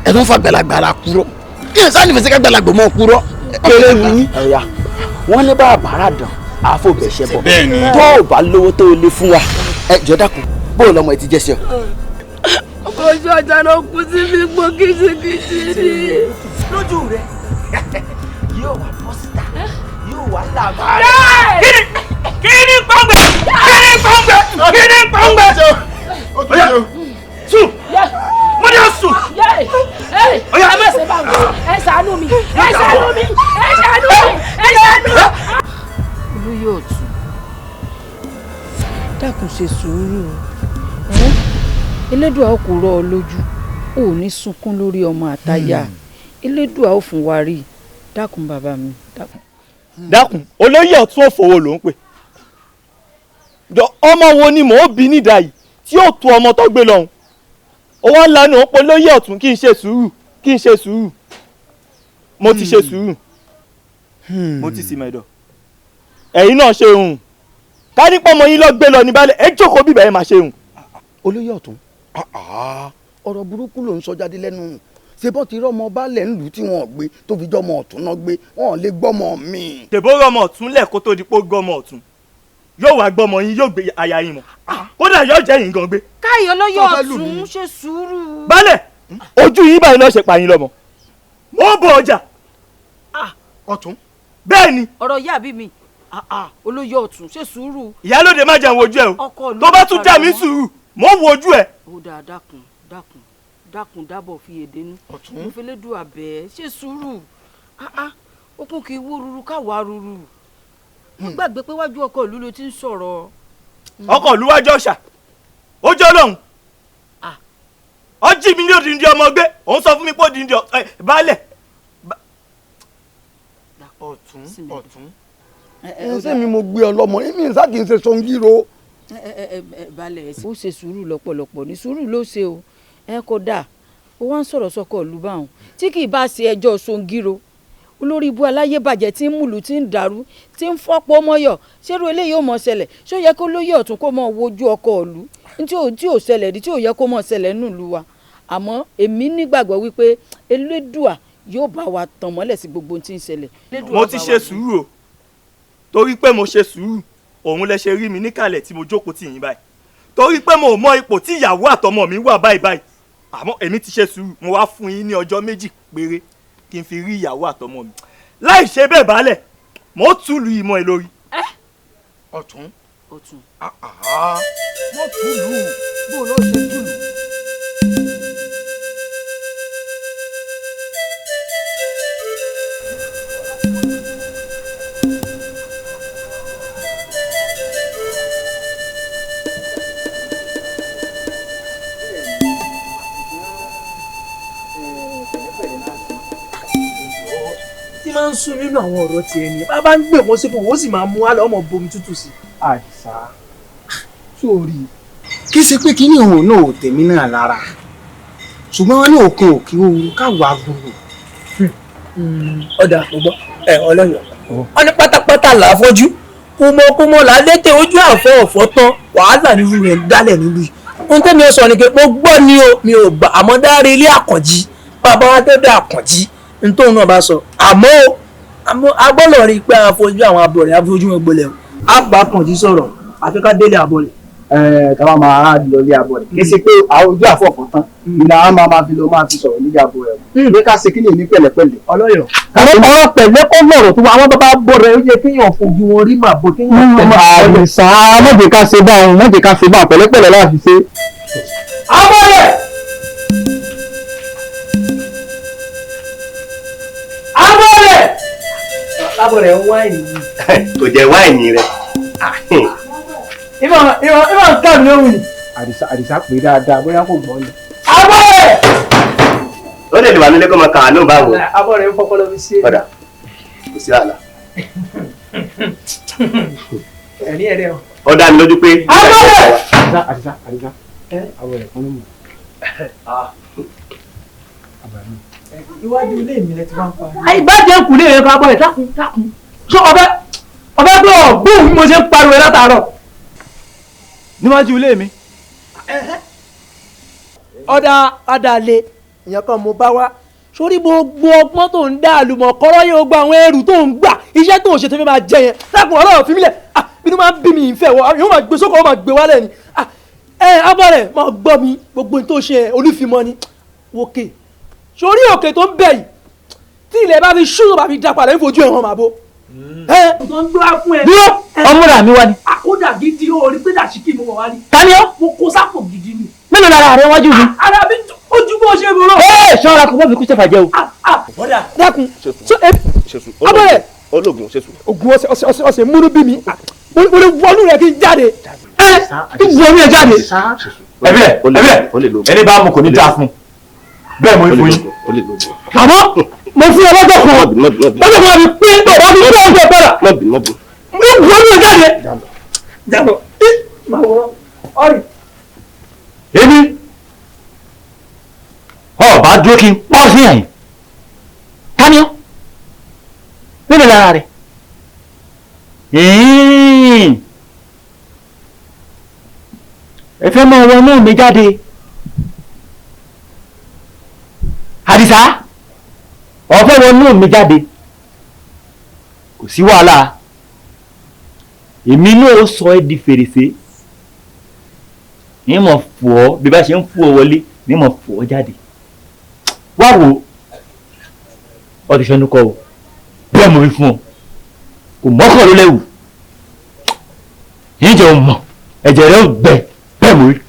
ẹ tún fa gbalagbala kúrò kí ẹ sáà nífẹ̀ẹ́ sí ká gbalagbò mọ́ kúrò. eré mi wọ́n ní bá àbára dàn àfọ̀bẹ̀ṣẹ̀ bọ̀ tó o bá lówó tó o lè fún wa ẹ jọ dákun bó o lọmọ ẹ ti jẹ́ sí ọ. ojú ọjà ló kú sí mi gbó kìsìkìsì ni. lójú rẹ yóò wá bọ́ síta yóò wá làbá rẹ. kíni pọ́ngbẹ́ kíni pọ́ngbẹ́ kíni pọ́ngbẹ́. oya sùn mo ní o sùn. oya ẹ má ṣe bá mi ẹ ṣàánú mi ẹ ṣàánú mi ẹ ṣàánú mi ẹ ṣàánú mi. ìlú yóò tù dákun ṣe sùúrù elédùà ó kò rọ ọ lójú ò ní sunkún lórí ọmọ àtayà elédùà ó fún wa rí dákun bàbá mi dákun. dákun olóyè ọ̀tún òfòwò ló ń pè jọ ọmọ wo ni mò ń bí nídà yìí tí yóò tó ọmọ tó gbé lọ́hùn ó wá ń lanu òpó olóyè ọ̀tún kí n ṣe sùúrù mo ti ṣe sùúrù mo ti sì mẹ́dọ̀ ẹ̀yin náà ṣe hùn ká nípa ọmọ yín lọ gbé lọ ní balẹ̀ ẹ jókòó bíbẹ̀ ẹ máa ṣe hùn. olóyè ọ̀tún ọ̀rọ̀ burúkú ló ń sọ jáde lẹ́nu ṣé bọ́ ti rọ́mọ baálẹ̀ ńlù tí wọ́n gbé tó fi jọ́mọ ọ̀tún náà gbé wọ́n lè gbọ́mọ mi. tèbó rọmọ ọ̀tún lẹ̀ kó tó di pé ó gbọ́mọ ọ̀tún yóò wá gbọ́mọ yín yóò gbé aya yín mọ́ kódà yóò jẹ́ yín gan gbé. káyọ̀ olóyè ọ̀tún ṣe sùúrù. baálẹ̀ ojú yín báyìí lọ́ọ́ ṣe pa yín lọ́mọ mo bọ ọjà. ọ̀tún. bẹ́ẹ̀ ni. ọ̀rọ̀ yá bí mi olóyè ọ̀tún ṣe sùúrù. ìyálóde má jẹun ojú ẹ o tó bá tún já mi sùúrù mo wo ojú ẹ. ó dáa dákun dábọ̀ fi èdè nú mo fi lédùn àbẹ̀ ṣe sùúrù okùn kì í wó ruru káwa ruru mo gbàgbé pé wájú ọkọ ìlú ló ti ń sọ̀rọ̀. ọkọ ìlú wájú ọ̀ṣà ó jẹ́ lọ́hùn ọjí mi ní òdìndí ọmọ gbé òun sọ fún mi pé òdìndí baálẹ̀. ọ̀tún ṣé mi mo gbé ọ lọ́mọ mi ń sá kì í ṣe sọ́ngírò. balẹ̀ ó ṣe sùúrù lọ́pọ̀lọpọ̀ ní sùúrù ló ṣe o kò dáa ó wá ń sọ̀rọ̀ sọ́kọ̀ ìlú báwọn tí kì í bá ṣe ẹjọ́ sọ́ngírò olórí ibú aláyé bàjẹ́ tí ń múlù tí ń dàrú tí ń fọ́pọ̀ mọ́yọ̀ ṣérú eléyìí ò mọ̀ ṣẹlẹ̀ ṣó yẹ kó lóyè ọ̀tún kó mọ̀ wojú ọkọ̀ ìlú tí ò ṣẹlẹ̀ rí tí ò yẹ kó mọ̀ ṣẹlẹ̀ nílùú wa àmọ́ èmi nígbàgbọ́ wípé elédùà yóò bá wa tàn mọ́lẹ̀ sí gbogbo tí ń ṣẹlẹ̀. mo ti ṣe sùúrù o torí pé mo ṣe sùúrù òun lẹ ṣe rí mi níkàlẹ̀ tí mo jókòó tì yín báyìí torí pé mo mọ ipò tí ìyàwó àtọmọ mi wà báyìí àmọ́ èmi ti ṣe sùúrù mo wá fún yín ní ọjọ́ méjì péré kí n fi rí ìyàwó àtọmọ mi láì ṣe bẹ́ẹ̀ baálẹ̀ mo túlù ìmọ̀ ẹ lórí. ọ̀tún. mo túlù bó ló ṣe túlù. máa ń sún nínú àwọn ọ̀rọ̀ tiẹ̀ ni bá ń gbé wọn sípò wọ́n sì máa mú wálé ọmọ bomi tútù sí. àìsà sórí kí ṣe pé kíní òun náà ò tèmi náà lára ṣùgbọ́n wọn ní òkun òkè ooru káwa gbòòrò. ọ̀dà ọ̀gbọ́n ọlọ́yọ̀ wọn ní pátápátá là á fọ́jú kúmọkúmọ là á létè ojú àfọ ọ̀fọ́ tán wàhálà nínú rẹ̀ ń dálẹ̀ nílùú yìí ohun tẹ́mi sọ ni pé mo gbọ́ ni o mi ò gbà àmọ́ dárí ilé àkànjí bàbá wa dẹ́dẹ́ àkànjí nítorí náà bá sọ àmọ́ agbọ́dọ̀ rí i pé àfojú àwọn abọ̀ rẹ̀ àfojú wọn gbolẹ̀ o á bá kànjí sọ̀rọ̀ àfi ká délé abọ̀ rẹ̀. káwọn máa lọ ilé abọ̀ rẹ̀ kí ṣe pé àwọn ojú àfọ̀kàn tán ìlà á máa fi lọ máa fi sọ̀rọ̀ nílé abọ̀ rẹ̀ ní ká ṣe kí ni ní pẹ̀lẹ́pẹ̀lẹ́. ọlọ́yọ̀ ọ̀rọ̀ pẹ̀lẹ́ kọ́ lọ̀rọ̀ tó àwọn bàbá bọ̀ rẹ̀ ó yẹ kéèyàn fojú wọn rí màbò kéèyàn tẹ̀lé. àìsà mọ̀jẹ̀ ká ṣe báwọn mọ̀jẹ̀ ká ṣe báwọn pẹ̀lẹ́pẹ̀lẹ́ láti ṣe. abọ́rẹ̀ abọ́rẹ̀ ń wáìnì yìí. kò jẹ́ wáìnì rẹ̀. ìmọ̀ nǹkan mi ò wù. àdìsá pé dáadáa bóyá kò gbọ́ ni. abọ́rẹ̀. ó lè wà nílé kó máa kàn án náà báwo. abọ́rẹ̀ ń fọpọlọ mi sí. ọ̀dà kò sí àlà. ẹ̀rí ẹ̀rẹ́ o. ó dá mi lójú pé. abọ́rẹ̀. àdìsá abọ́rẹ̀ kan ló mọ̀. iwájú ilé mi lẹ ti máa ń pa. àìbájẹ́ kù lè rẹ̀ ká bọ̀ ẹ̀ dákun. ṣé ọbẹ̀ bí ọ̀gbọ́n bí mo ṣe ń pariwo ẹ̀ látàárọ̀. níwájú ilé mi. ọ̀dàlẹ̀ ìyẹn kan mo bá wá sórí gbogbo ọgbọ́n tó ń dá àlùmọ̀ kọ́rọ́ yóò gba àwọn ẹrù tó ń gbà iṣẹ́ tó ń ṣe tó fi máa jẹ yẹn dákun ọlọ́run fi mí lẹ̀ bínú máa ń bí mi ìfẹ́ wọ yóò máa gbé sókò ó máa gbé wálẹ̀ ni abọ́rẹ̀ máa gbọ́ mi gbogbo tó ṣe olúfimọ́ ni wòkè sórí òkè tó ń bẹ̀ yìí tí ilẹ̀ bá fi ṣú tó bá fi dá padà nífojú ẹ̀ hàn máa bó. tó ń gbá fún ẹ. dúró ọmúra mi wá ni. àkódà gidi orí pé dàṣíkì mo wọ̀ wá ní. tani ó. mo kó sápò gidi ni. mélòó lára rẹ wájú mi. ara mi ojú bó ṣe rò. ṣọ́ra kò mọ̀ fi kú sẹ́fà jẹ́ o. dákun abọ́rẹ̀ ológun ṣe sùn. ogun ọ̀sẹ̀ múnú bí mi mo lè wọnú rẹ̀ kí n jáde. ìwọ mi ẹ jáde. ẹbílẹ̀ ẹni bá mu kò ní dáa fún bẹ́ẹ̀ mo fún yín. àmọ́ mo fún ọ lọ́jọ́ kan lọ́jọ́ kan mi pé bàbá mi fún ọjọ́ padà. ìwọ mi ẹ jáde. jábọ̀ èmi ọba dúró kí n pọ́ sí ẹ̀yìn káníọ́ nínú lára rẹ̀ ẹ fẹ́ mọ ọwọ́ náà mi jáde àdìsá ọ̀fẹ́ wọn náà mi jáde kò sí wàhálà èmi náà sọ ẹ́ di fèrèsé ní mọ̀ fò ọ́ bí bá ṣe ń fò ọ́ wọlé ní mọ̀ fò ọ́ jáde wá wò ó ti ṣẹ́nu kọ́ o bẹ́ẹ̀ mo rí fún ọ kò mọ́kàn ló lẹ́wù yín jẹ́ o mọ̀ ẹ̀jẹ̀ rẹ̀ ó gbẹ bẹ́ẹ̀ mo rí.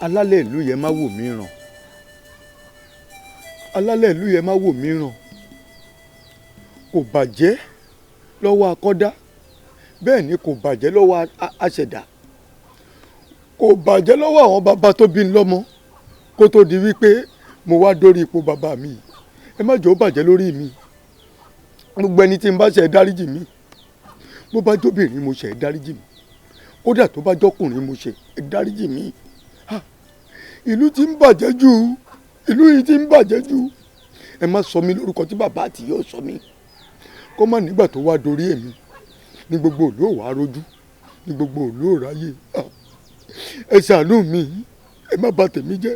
alálẹ̀ ìlú yẹn má wò mí ràn alálẹ̀ ìlú yẹn má wò mí ràn kò bàjẹ́ lọ́wọ́ akọ́dá bẹ́ẹ̀ ni kò bàjẹ́ lọ́wọ́ aṣẹ̀dá kò bàjẹ́ lọ́wọ́ àwọn bàbá tó bí n lọ́mọ kó tó di wípé mo wá dórí ipò bàbá mi ẹ má jẹ́ ó bàjẹ́ lórí mi gbogbo ẹni tí n bá ṣe dáríjì mi bó bá jóbìnrin mo ṣe dáríjì mi kódà tó bá jọkùnrin mo ṣe dáríjì mi ìlú tí ń bàjẹ́ jù ìlú yìí tí ń bàjẹ́ jù ẹ má sọ mí lórúkọ tí bàbá àti yóò sọ mí kó má nígbà tó wá dorí èmi ní gbogbo òlú ò wá rojú ní gbogbo òlú ò ráyè ẹ ṣàánú mi ẹ má bà tèmi jẹ́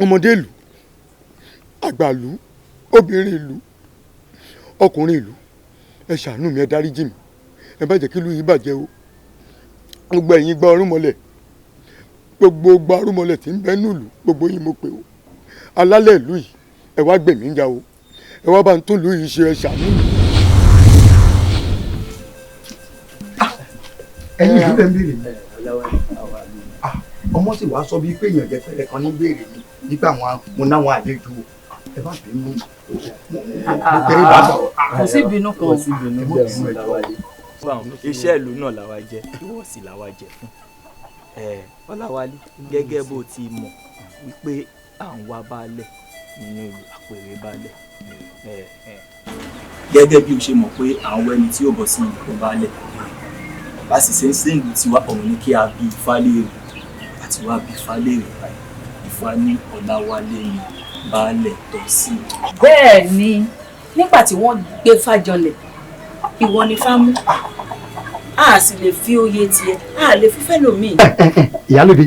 ọmọdé ìlú àgbà ìlú obìnrin ìlú ọkùnrin ìlú ẹ ṣàánú mi ẹ dáríjì mi ẹ má jẹ́ kí ìlú yìí bàjẹ́ o gbogbo ẹ̀yin gba ọrúnmọlẹ̀ gbogbo gba ọrúnmọlẹ̀ tí ń bẹ nùlù gbogbo yín mo pè o alálẹ̀ ìlú yìí ẹ wá gbèmí ń jà o ẹ wá bá ń tún ìlú yìí ṣe ẹ ṣàánú mi. ẹ̀yin ìlú lẹ ń béèrè mi ọmọ sì wàá sọ bíi pé èèyàn jẹpẹrẹ kan ní béèrè mi nígbà mo náwọn àlejò ẹ bá bínú kò sí bínú kan iṣẹ́ ìlú náà làwa jẹ́ ìwọ sì làwa jẹ́ fún Ọláwálé gẹ́gẹ́ bó ti mọ̀ wípé à ń wá baálẹ̀ nínú ìlú àpèrè baálẹ̀ gẹ́gẹ́ bí o ṣe mọ̀ pé àwọn ẹni tí ó bọ̀ sí ìlú baálẹ̀ bá sì ṣe ń ṣe ìlú tiwa ọ̀hún ní kí a bí Ifá léèrè àti wá bí Ifá léèrè báyìí Ifá ní Ọláwálé ni baálẹ̀ tọ́ sí. bẹ́ẹ̀ ni nígbà tí wọ́n gbé fàjọlẹ̀ ìwọ ni Fámú a sì lè fi oyè tiẹ̀ a lè fi fẹ́lòmíì. ìyálóde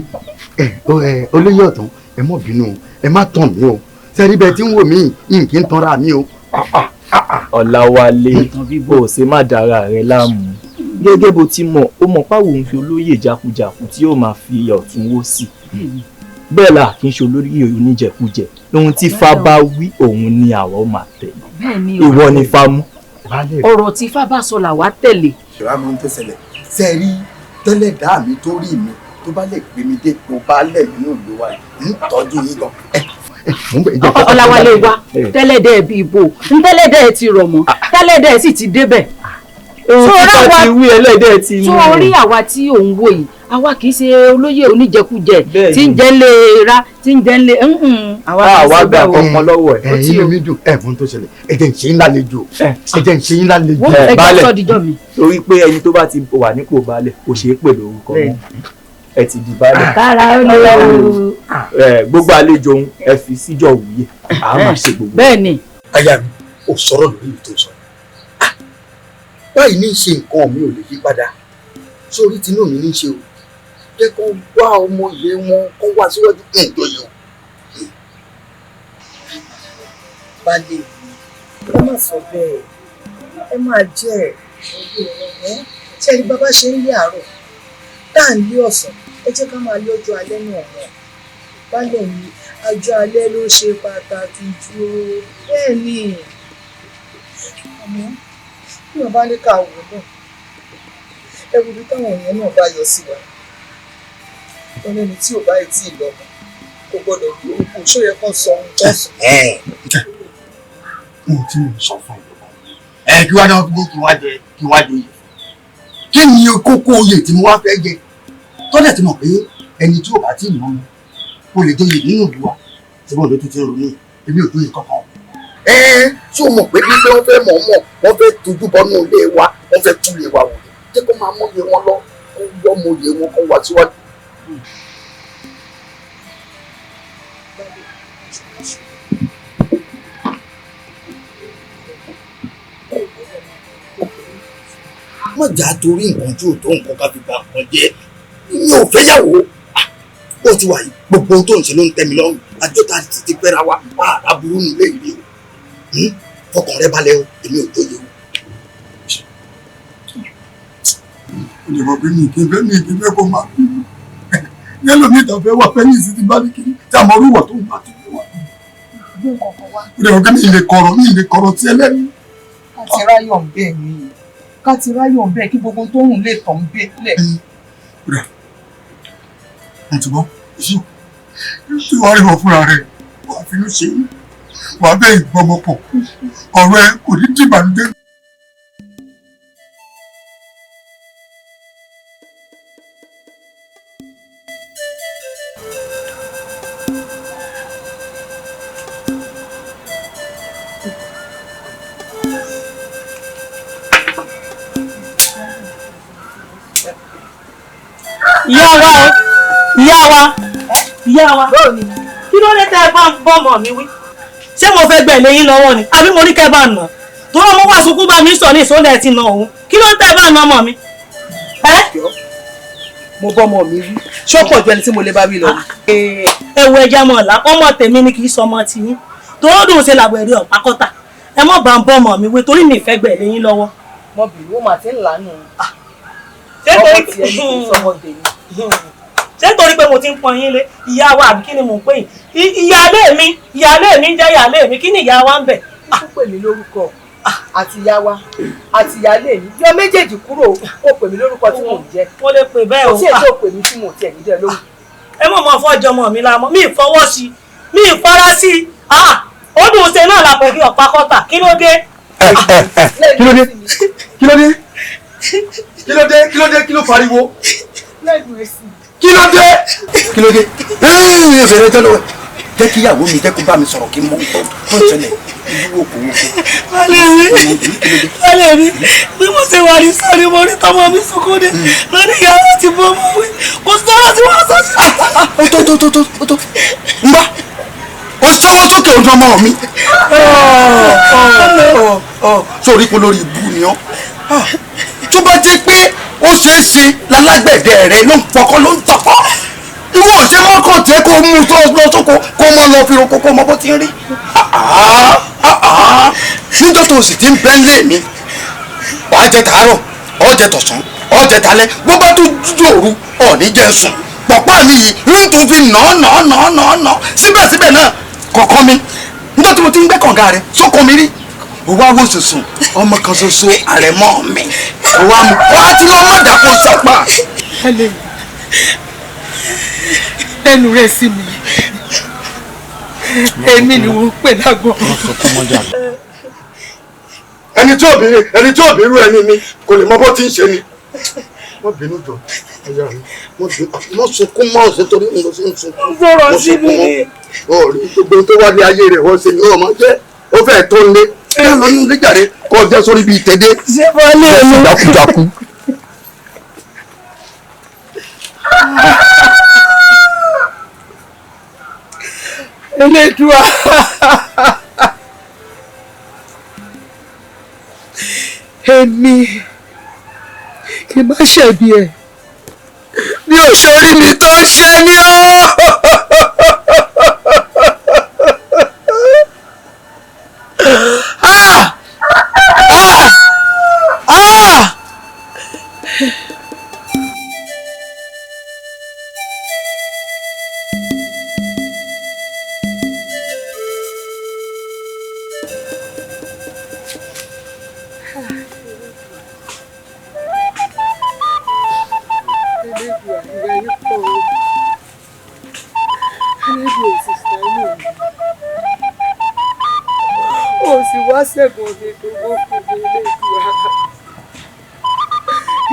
olóyè ọ̀tún ẹ mọ̀ bínú ẹ má tàn mí o sẹ́rí bẹ́ẹ̀ tí ń wò mí yìí kì í tanra mi o. Ọláwálé bó o ṣe má dára rẹ láàmú gẹ́gẹ́ bó ti mọ̀ ó mọ̀ páwo ń fi olóyè jákujàku tí yóò máa fi ọ̀tún wó sí bẹ́ẹ̀ là kì í ṣe olóyè oníjẹkújẹ ohun tí Ifá bá wí òun ni àwa ó máa tẹ̀lé ìwọ ni Fámú. ọ̀rọ̀ tí Ifá bá sọ làwa tẹ̀lé. ìwà máa ń tẹ̀sẹ̀lẹ̀ ṣe rí tẹ́lẹ̀ dá mi tó rí mi tó bá lè gbé mi dé tó bá lẹ̀ nínú ìlú wa ń tọ́jú yín gan. Ọláwálé wa tẹ́lẹ̀dẹ́ bí ibo ntẹ́lẹ̀dẹ́ ti rọ̀ mọ́ tẹ́lẹ̀dẹ́ sì ti débẹ̀. sórí àwa tí òun wò yìí àwa kì í ṣe olóyè oníjẹkújẹ tí ń jẹ́ lé ra tí ń jẹ́ lé àwa gbà ọmọ lọ́wọ́ ẹ̀. inú mi dùn mú tó ṣẹlẹ̀ ẹ jẹ́ ń ṣe yín lálejò ẹ jẹ́ ń ṣe yín lálejò. baálẹ̀ torí pé ẹni tó bá ti wà nípò baálẹ̀ kò ṣeé pè lórúkọ mọ́ ẹ ti di baálẹ̀. kára ó lè o. gbogbo àlejò òun ẹ fi síjọ wúyẹ a máa ṣe gbogbo. bẹ́ẹ̀ ni. aya mi ò sọ̀rọ̀ lórí mi tó sọ báyìí ní í ṣe nǹkan mi ò lè yí padà sórí tinú mi ní í ṣe o jẹ́ kó wá ọmọ ìyè wọn kó wá síwájú kí n jọ yẹ o. balẹ̀ ẹ má sọ bẹ́ẹ̀ ẹ máa jẹ́ ẹ̀ ṣe ni bàbá ṣe ń lé àárọ̀ tá à ń lé ọ̀sán ẹ jẹ́ ká máa lọ́jọ́ alẹ́ náà mọ́ baálẹ̀ mi ọjọ́ alẹ́ ló ṣe pàtàkì jù bẹ́ẹ̀ ni àmọ́ bí wọ́n bá ní ká wò náà ẹ wo bí táwọn èèyàn náà bá yọ sí wa wọn lẹ́ni tí ò bá ì tí ì lọ kò gbọ́dọ̀ bí orúkọ ṣó yẹ kó sọ ohun tó sọ. mo tí mo sọ fún ẹ kí wá náà ní kí wá joyè kí ni kókó oyè tí mo wá fẹ́ jẹ tọ́lẹ̀ tí mo pé ẹni tí ò bá tí ì mọ́ mi kò lè joyè nínú ìlú wa tí mo lè tún ti ronú èmi ò joyè kankan. tí o mọ̀ pé wípé wọ́n fẹ́ mọ̀ wọ́n fẹ́ tójú bọ́nú ilé wa wọ́n fẹ́ túlé wa wò jẹ́ kó máa mọ̀ye wọn lọ kó wọ́ mọ̀ye wọn kó wá síwájú. má jà torí nǹkan tí ò tó nǹkan ká fi gba nǹkan jẹ́ mi ò fẹ́ yàwó ó ti wà yìí gbogbo ohun tó ń ṣe ló ń tẹ́ mi lọ́rùn àjọta ti pẹ́ra wa aburú nílé ìlú o fọkàn rẹ balẹ̀ o èmi ò tóye o. o lè mọ̀ pé mi kì í fẹ́ kó máa bí yẹ́lò mi ìtàn fẹ́ wà fẹ́ ní ìsìn tí bá ní kiri tí a mọ orúwọ̀ tó ń bá tó wà. o lè mọ̀ pé mi ì lè kọ̀rọ̀ tí ẹlẹ́ni. káti ráyọ̀ ń bẹ́ẹ̀ ni káti ráyọ̀ ń bẹ́ẹ̀ kí gbogbo tó hùn lè tàn ń bẹ́ẹ̀ lẹ̀. àtúbọ̀ yìí tí wàá rí wọn fúnra rẹ̀ wà á finú ṣe wà á bẹ́ẹ̀ ìgbọ́mọpọ̀ ọ̀rọ̀ ẹ kò ní dìbànújẹ́. ìyá wa kí ló dé tẹ́ ẹ bá ń bọ́mọ mi wí ṣé mo fẹ́ gbẹ̀ lẹ́yìn lọ́wọ́ ni àbí mo ní kẹ́ bá nà tó wọ́n mú wá sunkún bá mi sọ ní ìsọ́lẹ̀ ti nà òun kí ló tẹ́ ẹ bá nà ọmọ mi. mo bọ́mọ mi wí ṣọ́pọ̀ ju ẹni tí mo lè bá wí lọ. ẹwọ ẹja mọ ọ̀la ọmọ tèmi ni kì í sọmọ ti yín tó dùn ṣe làbọ̀ ẹ̀rí ọ̀pá kọ́tà ẹ mọ̀ bá ń bọ́mọ mi wí torí mi ìfẹ́ gbẹ̀ lẹ́yìn lọ́wọ́. mo bì wọ́n mà ti ń lànà ṣé torí pé mo ti ń pọn yín lé ìyá wa àbí kí ni mò ń pè yín ìyáálé mi ń jẹ́ ìyáálé mi kí ni ìyá wa ń bẹ̀. ó pè mí lórúkọ àti ìyá wa àti ìyáálé mi yọ méjèèjì kúrò ó pè mí lórúkọ tí mò ń jẹ. mo lè pè bẹ́ẹ̀ o. kò sí èso pè mí tí mò ń tiẹ̀ ní jẹ lóhùn. ẹ mọ̀ mọ́ fọ́jọ́ mọ́ mi lámọ́ mi ìfọwọ́ sí mi ìfara sí ó dùn ṣe náà lápẹ̀ kí ọ̀pá kọ́tà kí ló dé. kí ló fariwo. kí ló dé ẹ̀ẹ́dẹ̀rẹ̀ tẹ́lẹ̀ jẹ́ kí ìyàwó mi jẹ́ kó bá mi sọ̀rọ̀ kí n mọ̀ tó ń ṣẹlẹ̀ ìlú òkú alẹ́ mi bí mo ṣe wà ní sọ́ọ̀rì mo rí tọmọ mi sunkún dé lórí ìyàwó ti bọ́ ọmọ wí kò sọ́rọ̀ tí wọ́n sọ sí. tó ń bá ó sọ́wọ́ sókè ojú ọmọ mi sórí kó lórí ìbú ni ọ́ tó bá jẹ́ pé ó ṣeé ṣe lálágbẹ̀dẹ rẹ ló ń pọkọ ló ń tọkọ ìwọ ṣe mọ́kàn tẹ́ kó mú tó lọ sóko kó mọ́ lọ fi roko kó mọ́ bó ti ń rí níjọ́ tó sì ti ń bẹ́ lé mi wàá jẹ tàárọ̀ ó jẹ tọ̀sán ó jẹ talẹ́ bó bá tó dòru ọ̀ní jẹ sùn pọ̀pọ̀ mi yìí ń tún fi nà síbẹ̀síbẹ̀ náà kọ̀ọ̀kan mi níjọ́ tí mo ti ń gbẹ́ kànga rẹ sóko mi rí ó wá wò sùsùn ọmọ kan ṣoṣo àrẹ̀mọ mi ó wá mu ó á ti lọ má dàpọ̀ sọ́pà. lẹ́nu rẹ̀ sí mi èmi ni wọ́n pè lágbọ̀n. ẹni tí òbí rú ẹni mi kò lè mọ bó ti ń ṣe ni. wọ́n bínú jọ ẹ̀yà rẹ̀ mo sunkún mọ́ ọ̀sẹ̀ torí mo sì ń sunkún. sọ̀rọ̀ sí mi ni. ọ̀rí gbogbo tó wá ní ayé rẹ̀ wọ́n ṣe ni ọmọ jẹ́ ó fẹ́ tó ń lé ẹ lọ ní ilé jàre kó o jẹ́ sórí bíi tẹ́dẹ́. ṣé wọ́n lè mú. jákujáku. Elédùà èmi kì í má ṣẹ̀bi ẹ̀ bí ò sórí mi tó ń ṣe mí o. ṣẹ́gun mi tó wọ́n fún mi lẹ́dùá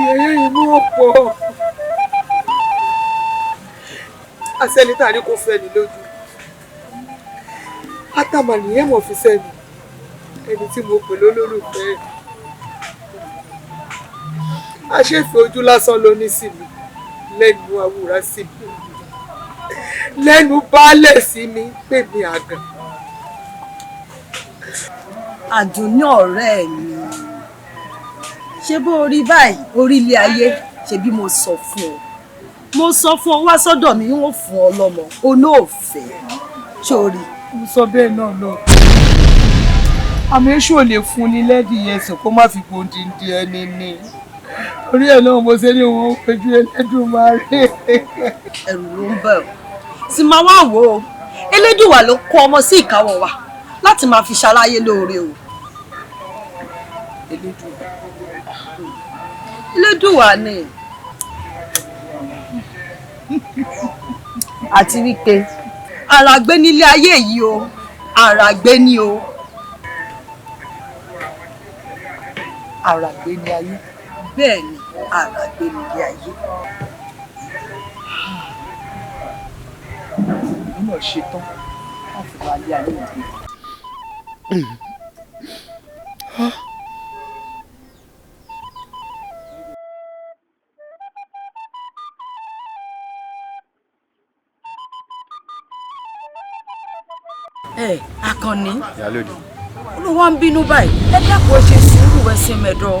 ìyẹn yìí mú ọ̀pọ̀ asẹ́nitá ni kò fẹ́ ni lójú átàmà nìyẹn mọ̀ fi sẹ́ni ẹni tí mo pè lólólùfẹ́ aṣèfẹ́ ojú lásán ló ní sí mi lẹ́nu àwòrán sí mi lẹ́nu baálẹ̀ sí mi pè mí àgàn. Àdùnní ọ̀rẹ́ mi ṣé bó rí báyìí orí ilé ayé ṣe bí mo sọ fún ọ wá sọ́dọ̀ mi wọ́n fún ọ lọ́mọ olóòfẹ́ sórí. mo sọ bẹ́ẹ̀ náà lọ àmì èṣù ò lè fún ni lẹ́dí ẹ̀sìn kó má fi gbòǹdìndì ẹni ní orí ẹ̀ náà mo ṣe ní wọn ó péjú Ẹlẹ́dùmarè. ẹ̀rù ló ń bẹ̀ ọ́ sì máa wá wò ó Elédùwà ló kó ọmọ sí ìkáwọ́ wa láti máa fi ṣaláyé lóore o. Elédùwà ni àti wípé àràgbé nílé ayé yìí o àràgbé ni o. àràgbé ní ayé. bẹ́ẹ̀ ni àràgbé nílé ayé. mo náà ṣetán láti wá lé ayé ìgbé. Àkànní Ìyálóde. olùwà ń bínú báyìí ẹ dákun ẹ ṣe sùúrù ẹ ṣe mẹdọ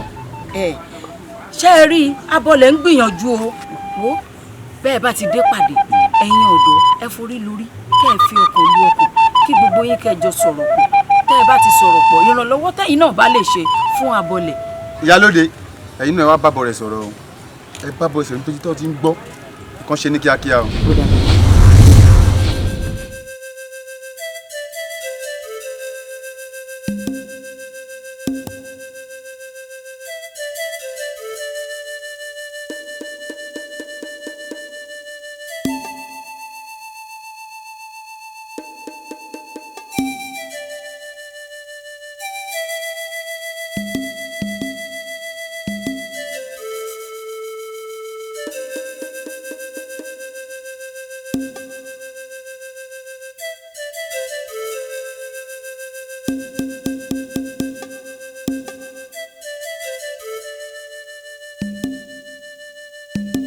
ṣé ẹ rí abọlẹ̀ ń gbìyànjú o wo bẹ́ẹ̀ bá ti dé pàdé ẹ̀yin ọ̀dọ́ ẹ forí lórí kẹ́ ẹ fi ọkàn lu ọkàn kí gbogbo yín kẹ́ ẹ jọ sọ̀rọ̀ pọ̀ tẹ́ ẹ bá ti sọ̀rọ̀ pọ̀ ìrànlọ́wọ́ tẹ́yin náà bá lè ṣe fún abọlẹ̀. Ìyálóde ẹ̀yin náà wá bábọ̀ rẹ̀ sọ̀rọ̀ o ẹ bábọ̀ ṣe nítorí tó ti ń gbọ́ nǹkan ṣe ní kíákíá o.